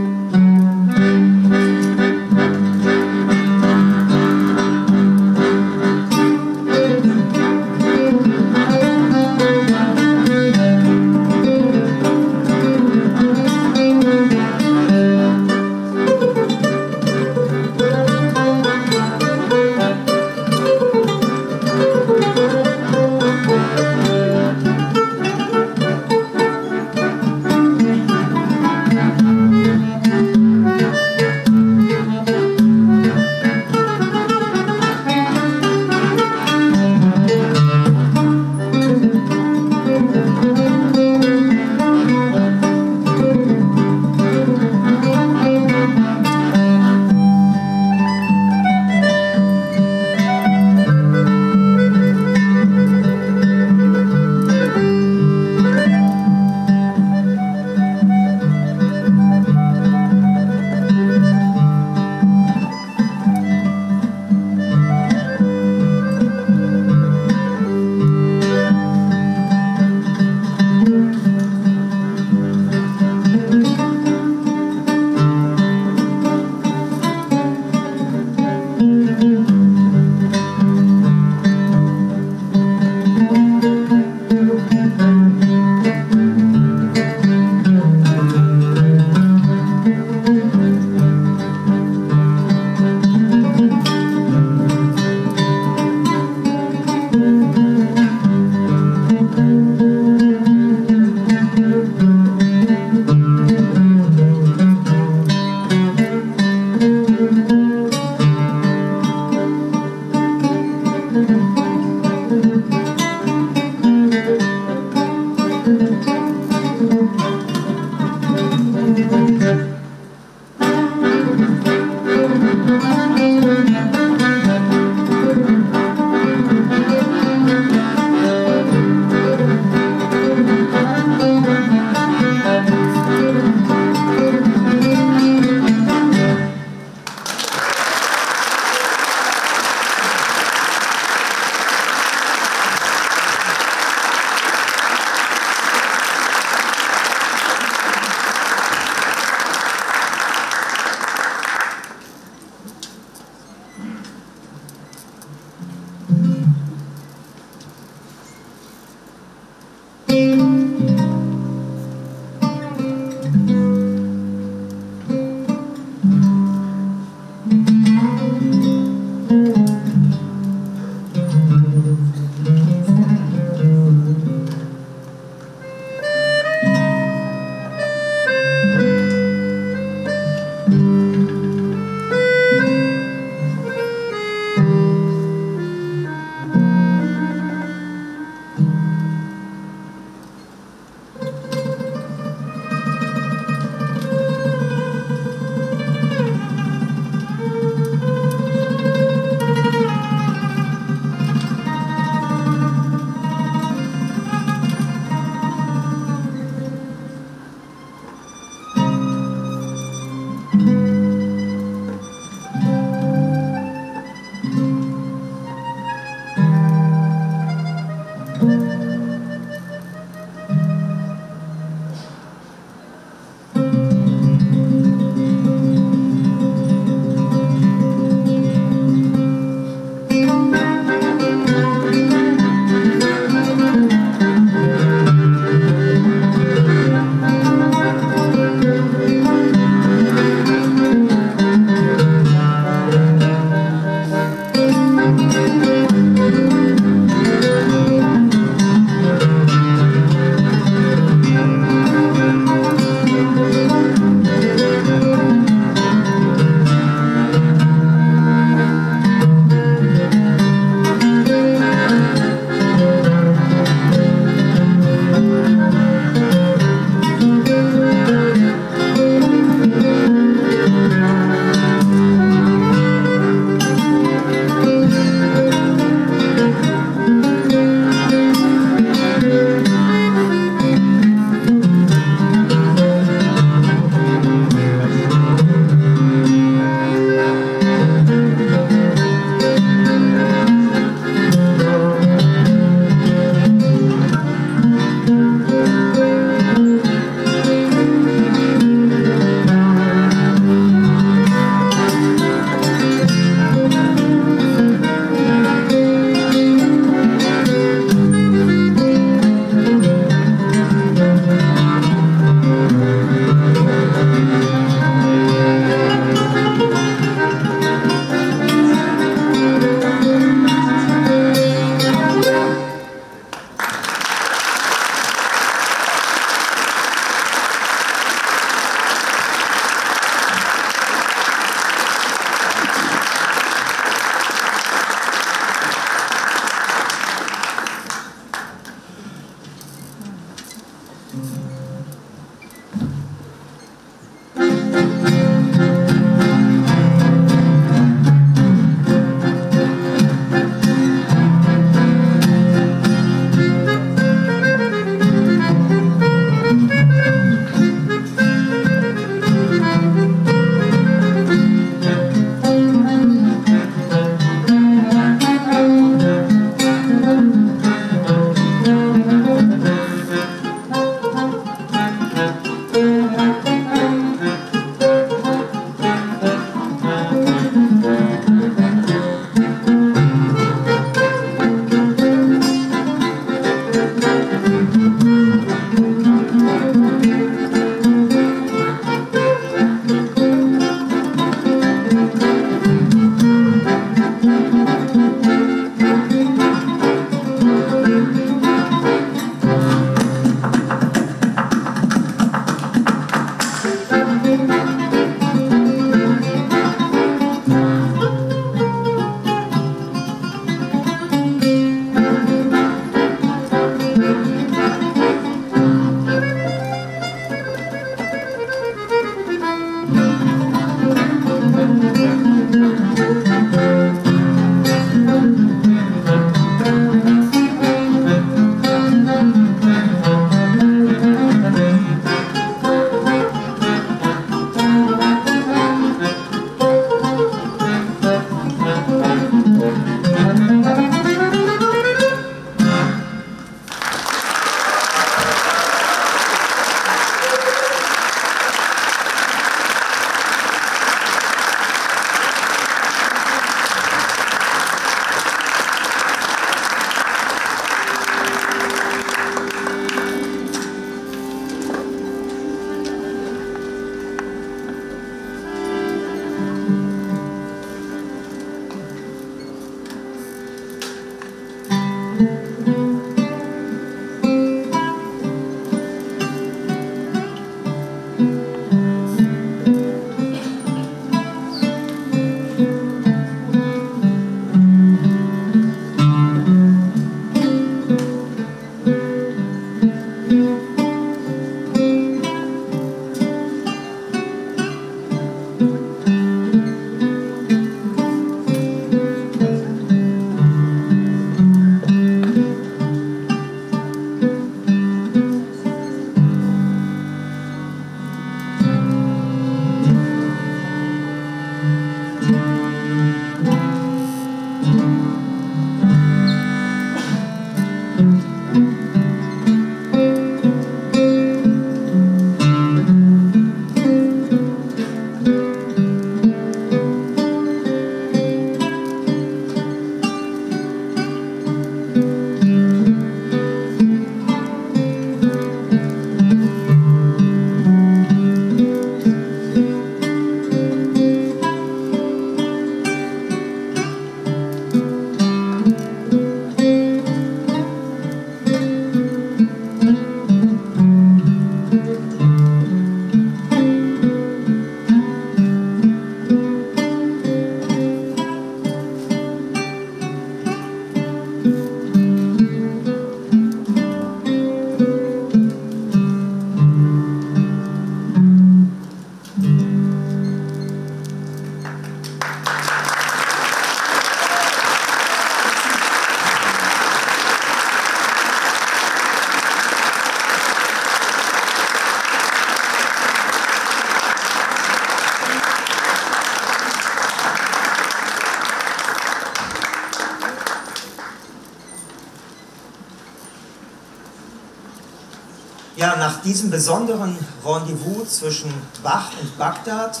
B: Ja, nach diesem besonderen Rendezvous zwischen Bach und Bagdad,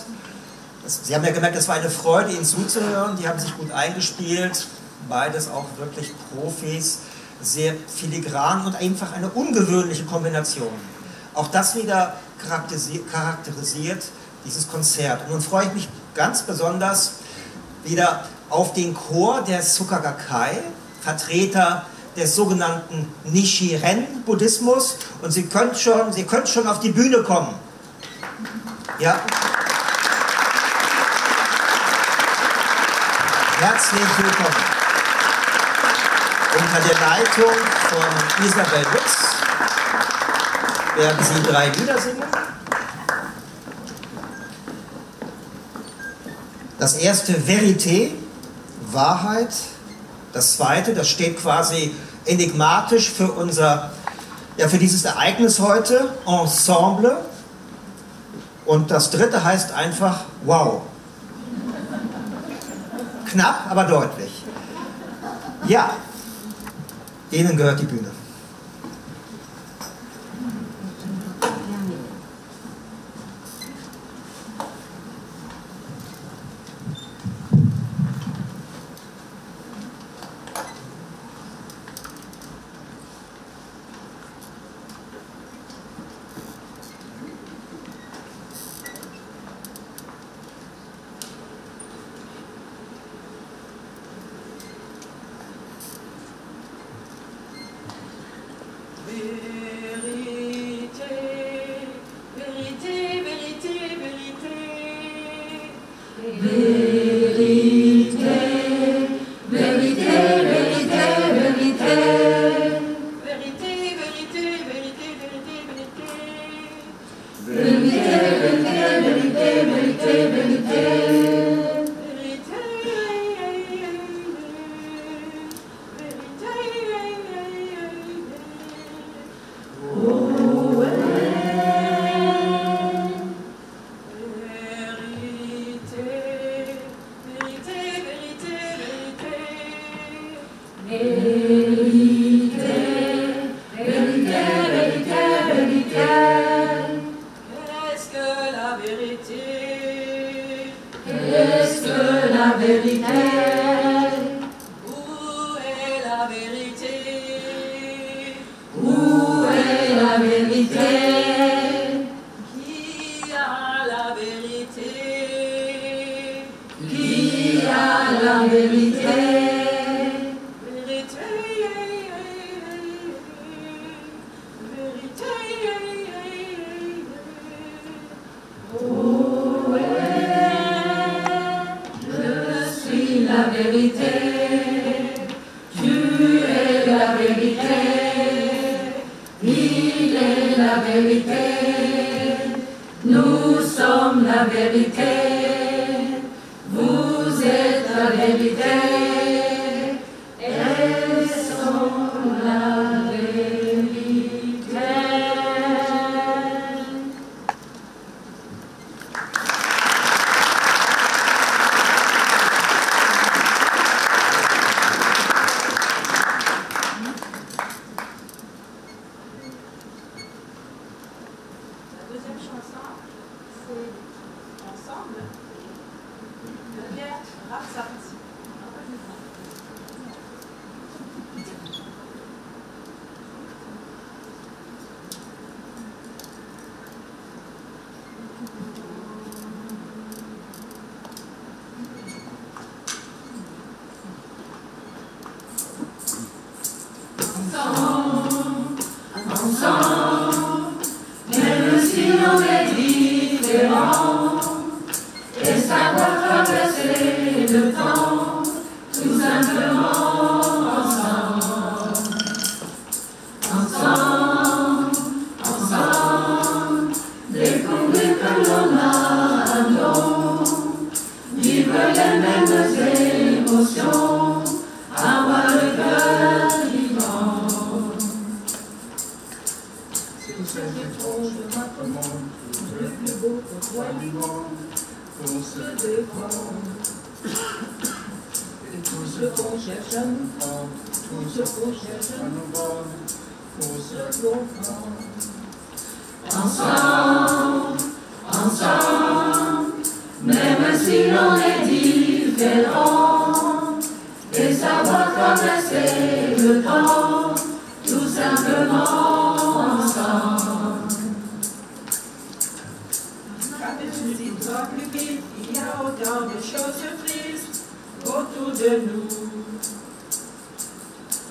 B: Sie haben ja gemerkt, es war eine Freude, Ihnen zuzuhören, die haben sich gut eingespielt, beides auch wirklich Profis, sehr filigran und einfach eine ungewöhnliche Kombination. Auch das wieder charakterisiert dieses Konzert. Und nun freue ich mich ganz besonders wieder auf den Chor der Soka Gakkai, Vertreter des sogenannten Nichiren-Buddhismus. Und Sie könnt schon auf die Bühne kommen. Ja. Herzlich willkommen. Unter der Leitung von Isabel Witz werden Sie 3 Lieder singen. Das erste Vérité, Wahrheit. Das zweite, das steht quasi enigmatisch für für dieses Ereignis heute, Ensemble. Und das dritte heißt einfach Wow. Knapp, aber deutlich. Ja, Ihnen gehört die Bühne.
A: ensemble, ensemble, même si l'on est différent, et savoir traverser le temps, tout simplement ensemble.
G: Quand tu dis toi plus vite, il y a autant de choses tristes autour de nous.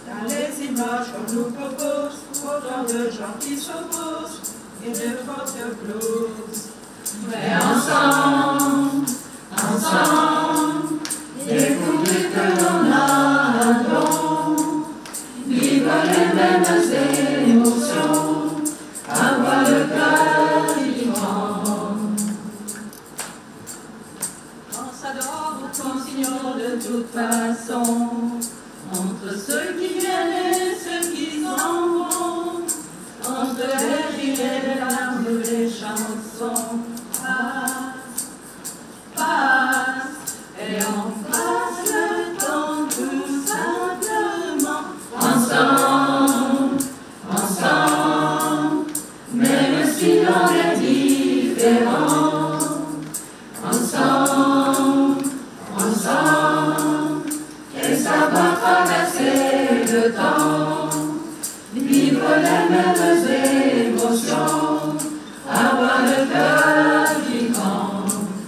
G: Dans les images qu'on nous propose, autant de gens qui s'opposent et de fautes blues.
A: Mais ensemble, ensemble, découvrir que l'on a un don, vivre les mêmes émotions, avoir le cœur vivant.
G: On s'adore, on continue de toute façon, entre ceux qui viennent et ceux qui s'en vont, entre les rires et les larmes, les chansons. Passe, et on passe le temps tout simplement.
A: Ensemble, ensemble, même si l'on est différent. Ensemble, ensemble, et savoir traverser le temps, vivre les mêmes émotions, avoir le cœur vivant,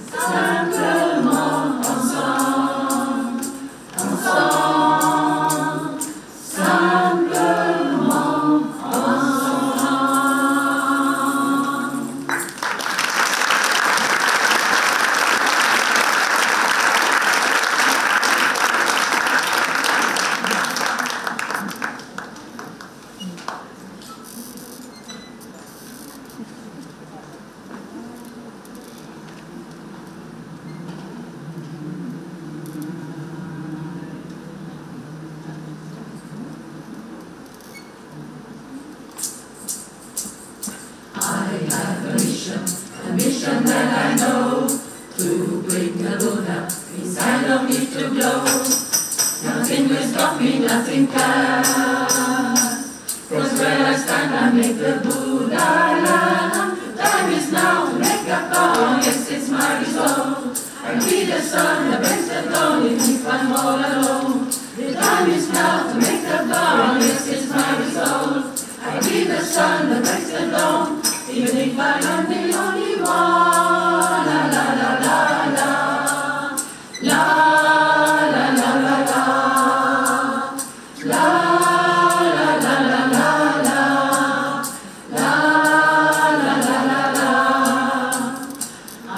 A: simplement ensemble, ensemble, simplement ensemble. A mission that I know, to bring the Buddha inside of me to glow. Nothing will stop me, nothing can. Cause where I stand, I make the Buddha land. Time is now to make a call, yes, it's my resolve. I be the sun that breaks the dawn, even if I'm all alone. The time is now to make the dawn, yes, it's my resolve. I be the sun that breaks the dawn, even if I am the only one. La la la la la, la la la la la, la la la la la, la la la la la. I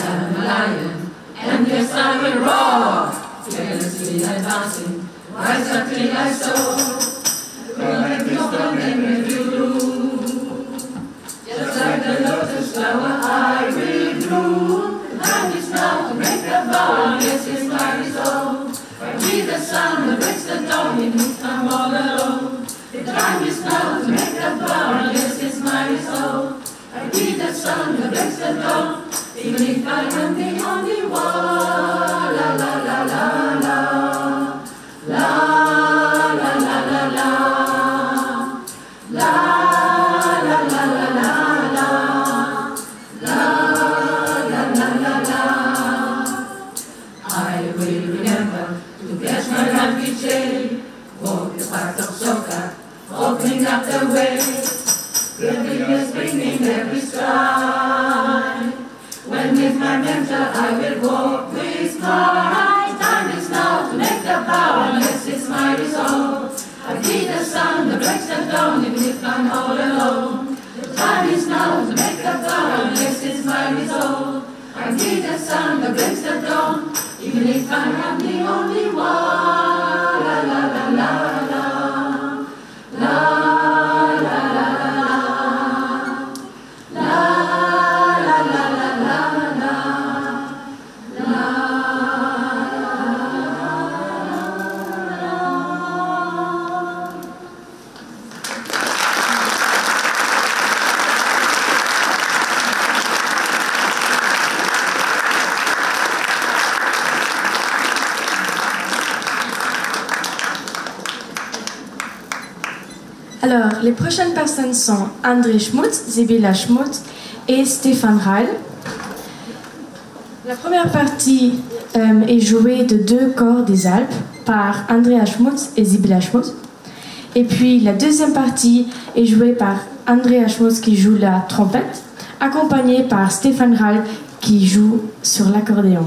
A: am a lion, and yes I will roar, fearlessly advancing, rise up till I soar. Perfect wisdom and review. Just like the lotus flower I will bloom. The time is now to make the vow, yes, it's my resolve. I be the sun that breaks the dawn, even if I'm all alone. The time is now to make the vow, yes, it's my resolve. I be the sun that breaks the dawn, even if I am the only one. La la la la la, la la la la la, la la la la la. I will remember to catch my lucky chain, walk the path of Soka, opening up the way, the fingers bringing every stride. When with my mentor I will walk with pride. Time is now to make the power, yes, it's my resolve. I be the sun that breaks the dawn, even if I'm all alone. The time is now to make the power, yes, it's my resolve. I be the sun that breaks the dawn, even if I am the only one. La la la la la, la la la la la, la la la la la, la.
C: Alors, les prochaines personnes sont André Schmutz, Sibylla Schmutz et Stefan Reil. La première partie est jouée de 2 chors des Alpes par Andrea Schmutz et Sibylla Schmutz. Et puis la deuxième partie est jouée par Andrea Schmutz qui joue la trompette, accompagné par Stefan Reil qui joue sur l'accordéon.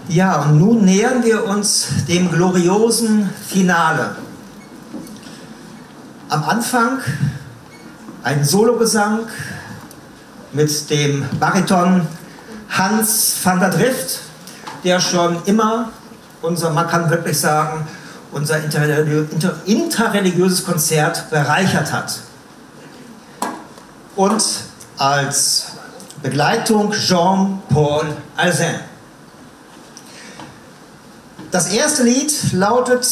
B: Ja, und nun nähern wir uns dem gloriosen Finale. Am Anfang ein Sologesang mit dem Bariton Hans van der Drift, der schon immer man kann wirklich sagen, unser interreligiöses Konzert bereichert hat. Und als Begleitung Jean-Paul Alzin. Das erste Lied lautet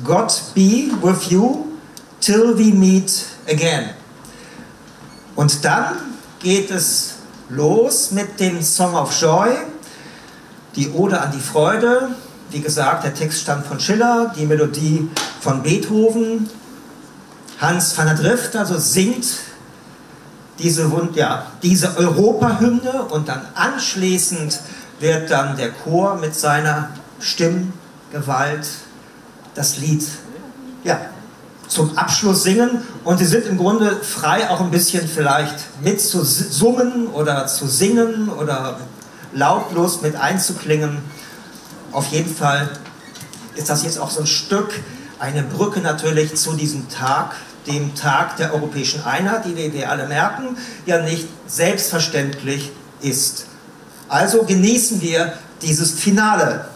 B: God be with you till we meet again. Und dann geht es los mit dem Song of Joy, die Ode an die Freude. Wie gesagt, der Text stammt von Schiller, die Melodie von Beethoven. Hans van der Drift also singt diese Europahymne und dann anschließend wird dann der Chor mit seiner Stimmgewalt das Lied zum Abschluss singen, und sie sind im Grunde frei, auch ein bisschen vielleicht mit zu summen oder zu singen oder lautlos mit einzuklingen. Auf jeden Fall ist das jetzt auch so ein Stück, eine Brücke natürlich zu diesem Tag, dem Tag der europäischen Einheit, die wir alle merken, ja nicht selbstverständlich ist. Also genießen wir dieses Finale.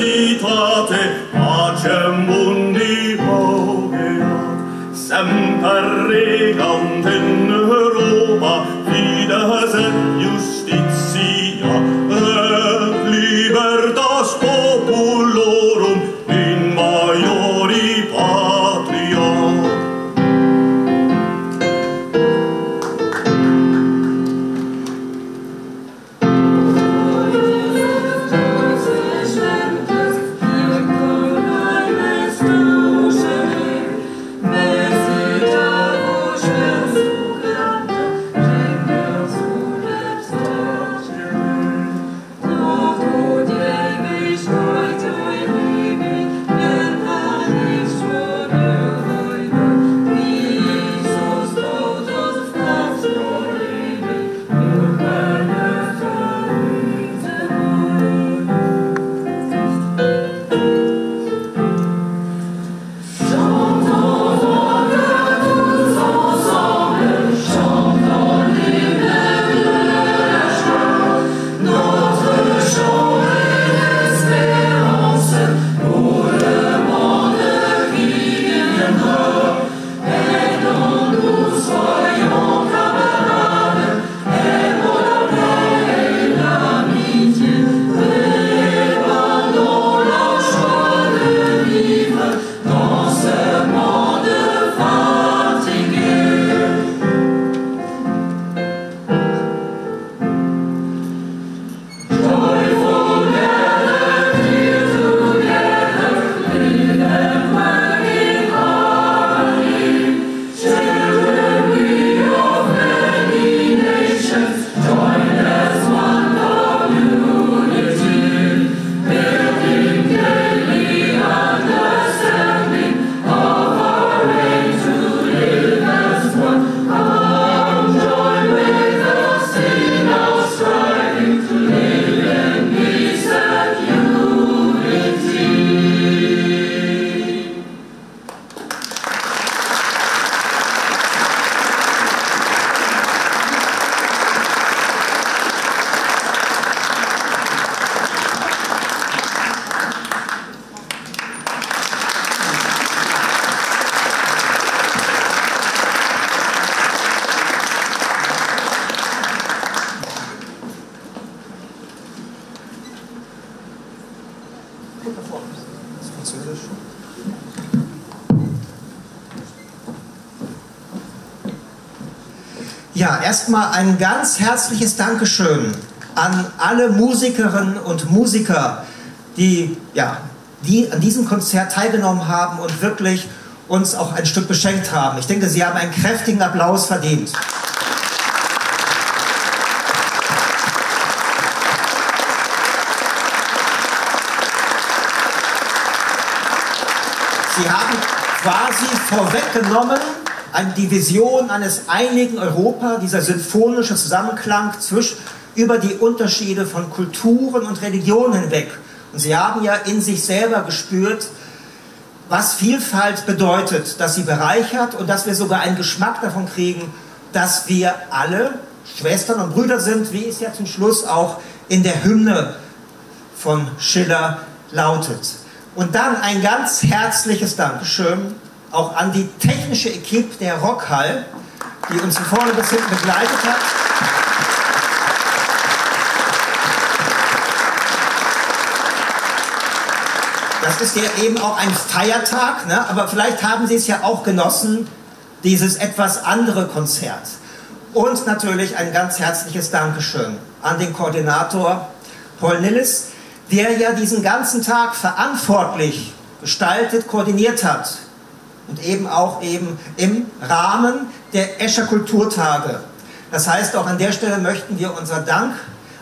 F: Merci d'avoir
B: Ja, erstmal ein ganz herzliches Dankeschön an alle Musikerinnen und Musiker, die an diesem Konzert teilgenommen haben und wirklich uns auch ein Stück beschenkt haben. Ich denke, sie haben einen kräftigen Applaus verdient. Sie haben quasi vorweggenommen die Vision eines einigen Europa, dieser symphonische Zusammenklang über die Unterschiede von Kulturen und Religionen hinweg. Und sie haben ja in sich selber gespürt, was Vielfalt bedeutet, dass sie bereichert und dass wir sogar einen Geschmack davon kriegen, dass wir alle Schwestern und Brüder sind, wie es ja zum Schluss auch in der Hymne von Schiller lautet. Und dann ein ganz herzliches Dankeschön auch an die technische Equipe der Chorale, die uns von vorne bis hinten begleitet hat. Das ist ja eben auch ein Feiertag, ne? Aber vielleicht haben Sie es ja auch genossen, dieses etwas andere Konzert. Und natürlich ein ganz herzliches Dankeschön an den Koordinator Paul Nilles, der ja diesen ganzen Tag verantwortlich gestaltet, koordiniert hat. Und eben auch im Rahmen der Escher Kulturtage. Das heißt, auch an der Stelle möchten wir unser Dank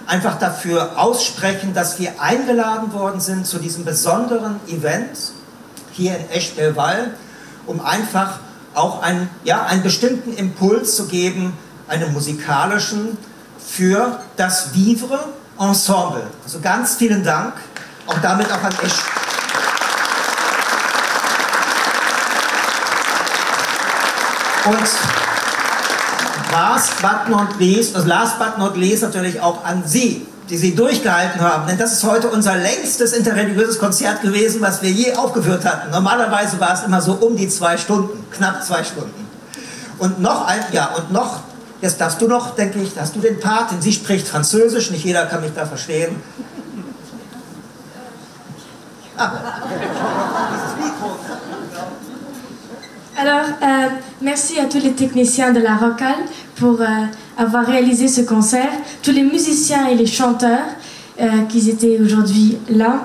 B: einfach dafür aussprechen, dass wir eingeladen worden sind zu diesem besonderen Event hier in Esch-Belval, um einfach auch einen bestimmten Impuls zu geben, einen musikalischen, für das Vivre Ensemble. Also ganz vielen Dank, auch damit auch an Esch. Und last but not least natürlich auch an Sie, die Sie durchgehalten haben. Denn das ist heute unser längstes interreligiöses Konzert gewesen, was wir je aufgeführt hatten. Normalerweise war es immer so um die 2 Stunden, knapp 2 Stunden. Und jetzt darfst du noch, denke ich, hast du den Part, denn sie spricht Französisch, nicht jeder kann mich da verstehen.
C: Alors, merci à tous les techniciens de la Chorale pour avoir réalisé ce concert, tous les musiciens et les chanteurs qui étaient aujourd'hui là,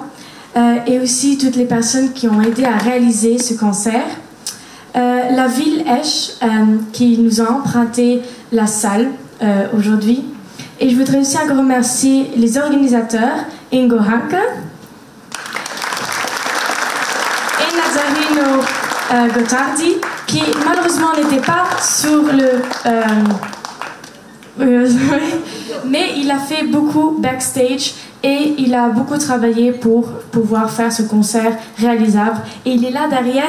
C: et aussi toutes les personnes qui ont aidé à réaliser ce concert. La ville Esch qui nous a emprunté la salle aujourd'hui. Et je voudrais aussi encore remercier les organisateurs, Ingo Hanke et Nazarino Gottardi, qui malheureusement n'était pas sur mais il a fait beaucoup backstage et il a beaucoup travaillé pour pouvoir faire ce concert réalisable. Et il est là derrière.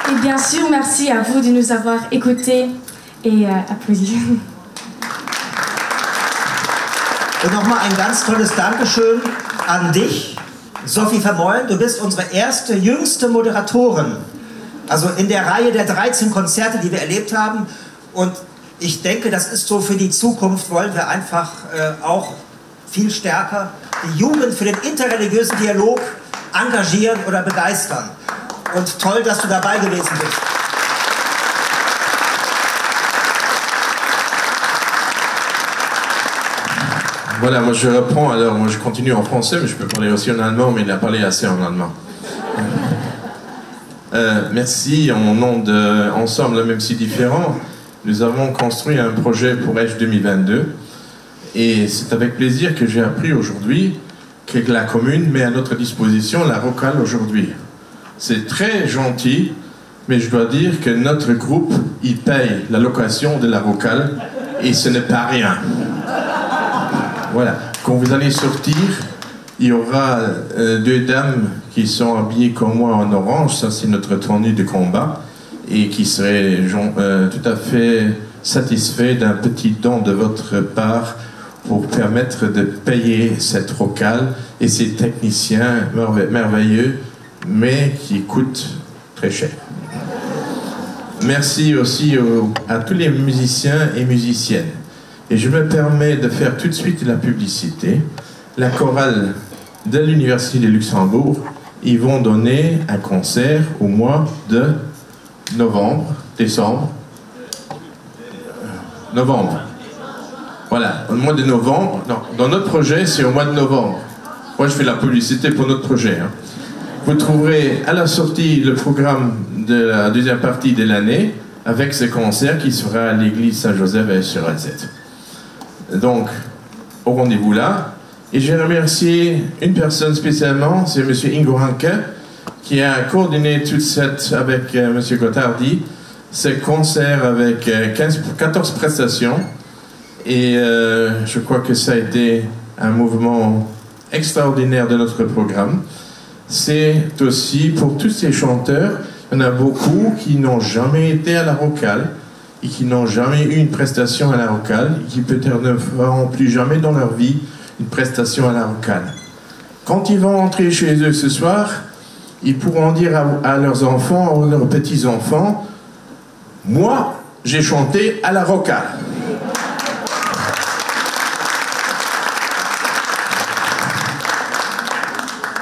C: Et bien sûr, merci à vous de nous avoir écoutés et applaudis.
B: Und nochmal ein ganz tolles Dankeschön an dich, Sophie Vermeulen. Du bist unsere jüngste Moderatorin. Also in der Reihe der 13 Konzerte, die wir erlebt haben. Und ich denke, das ist so für die Zukunft, wollen wir einfach auch viel stärker die Jugend für den interreligiösen Dialog engagieren oder begeistern. Und toll, dass du dabei gewesen bist.
H: Voilà, moi je reprends, alors moi je continue en français, mais je peux parler aussi en allemand, mais il a parlé assez en allemand. Merci, en nom de Ensemble, même si différent, nous avons construit un projet pour Esch 2022, et c'est avec plaisir que j'ai appris aujourd'hui que la commune met à notre disposition la Chorale aujourd'hui. C'est très gentil, mais je dois dire que notre groupe, il paye la location de la Chorale, et ce n'est pas rien. Voilà, quand vous allez sortir, il y aura 2 dames qui sont habillées comme moi en orange, ça c'est notre tenue de combat, et qui seraient tout à fait satisfaits d'un petit don de votre part pour permettre de payer cette Chorale et ces techniciens merveilleux, mais qui coûtent très cher. Merci aussi à tous les musiciens et musiciennes. Et je me permets de faire tout de suite la publicité. La chorale de l'Université de Luxembourg ils vont donner un concert au mois de décembre. Novembre. Voilà, au mois de novembre. Non, dans notre projet, c'est au mois de novembre. Moi, je fais la publicité pour notre projet. Hein. Vous trouverez à la sortie le programme de la deuxième partie de l'année avec ce concert qui sera à l'église Saint-Joseph à sur Alzette. Donc, au rendez-vous là. Et j'ai remercié une personne spécialement, c'est M. Ingo qui a coordonné toute cette, avec M. Gottardi, ce concert avec 14 prestations. Et je crois que ça a été un mouvement extraordinaire de notre programme. C'est aussi pour tous ces chanteurs, il y en a beaucoup qui n'ont jamais été à la Rocale et qui n'ont jamais eu une prestation à la Rocale et qui peut-être ne feront plus jamais dans leur vie une prestation à la Rocale. Quand ils vont entrer chez eux ce soir, ils pourront dire à leurs enfants, à leurs petits-enfants, « Moi, j'ai chanté à la Rocale ».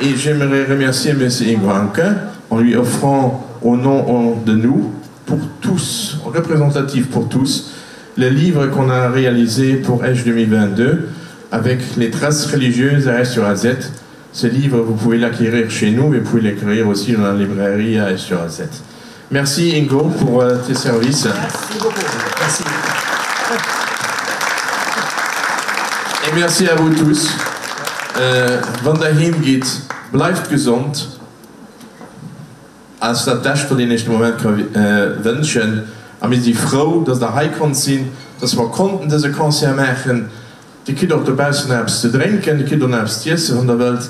H: Et j'aimerais remercier M. Ingranke en lui offrant au nom de nous, pour tous, représentatif pour tous, le livre qu'on a réalisé pour H 2022 avec les traces religieuses à H-sur-Alzette. Ce livre, vous pouvez l'acquérir chez nous, mais vous pouvez l'acquérir aussi dans la librairie à H-sur-Alzette. Merci Ingo pour tes services.
B: Merci beaucoup. Merci.
H: Et merci à vous tous. Wann daheim geht, bleibt gesund. Als dat das für den nächsten Moment wünschen. Und wir sind froh, dass der Heikon sind, dass wir konnten diese Konzert machen. Die Kinder auch dabei sind, etwas zu trinken, die Kinder etwas zu essen von der Welt.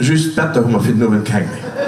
H: Just Wetter haben wir für den Abend keinen mehr.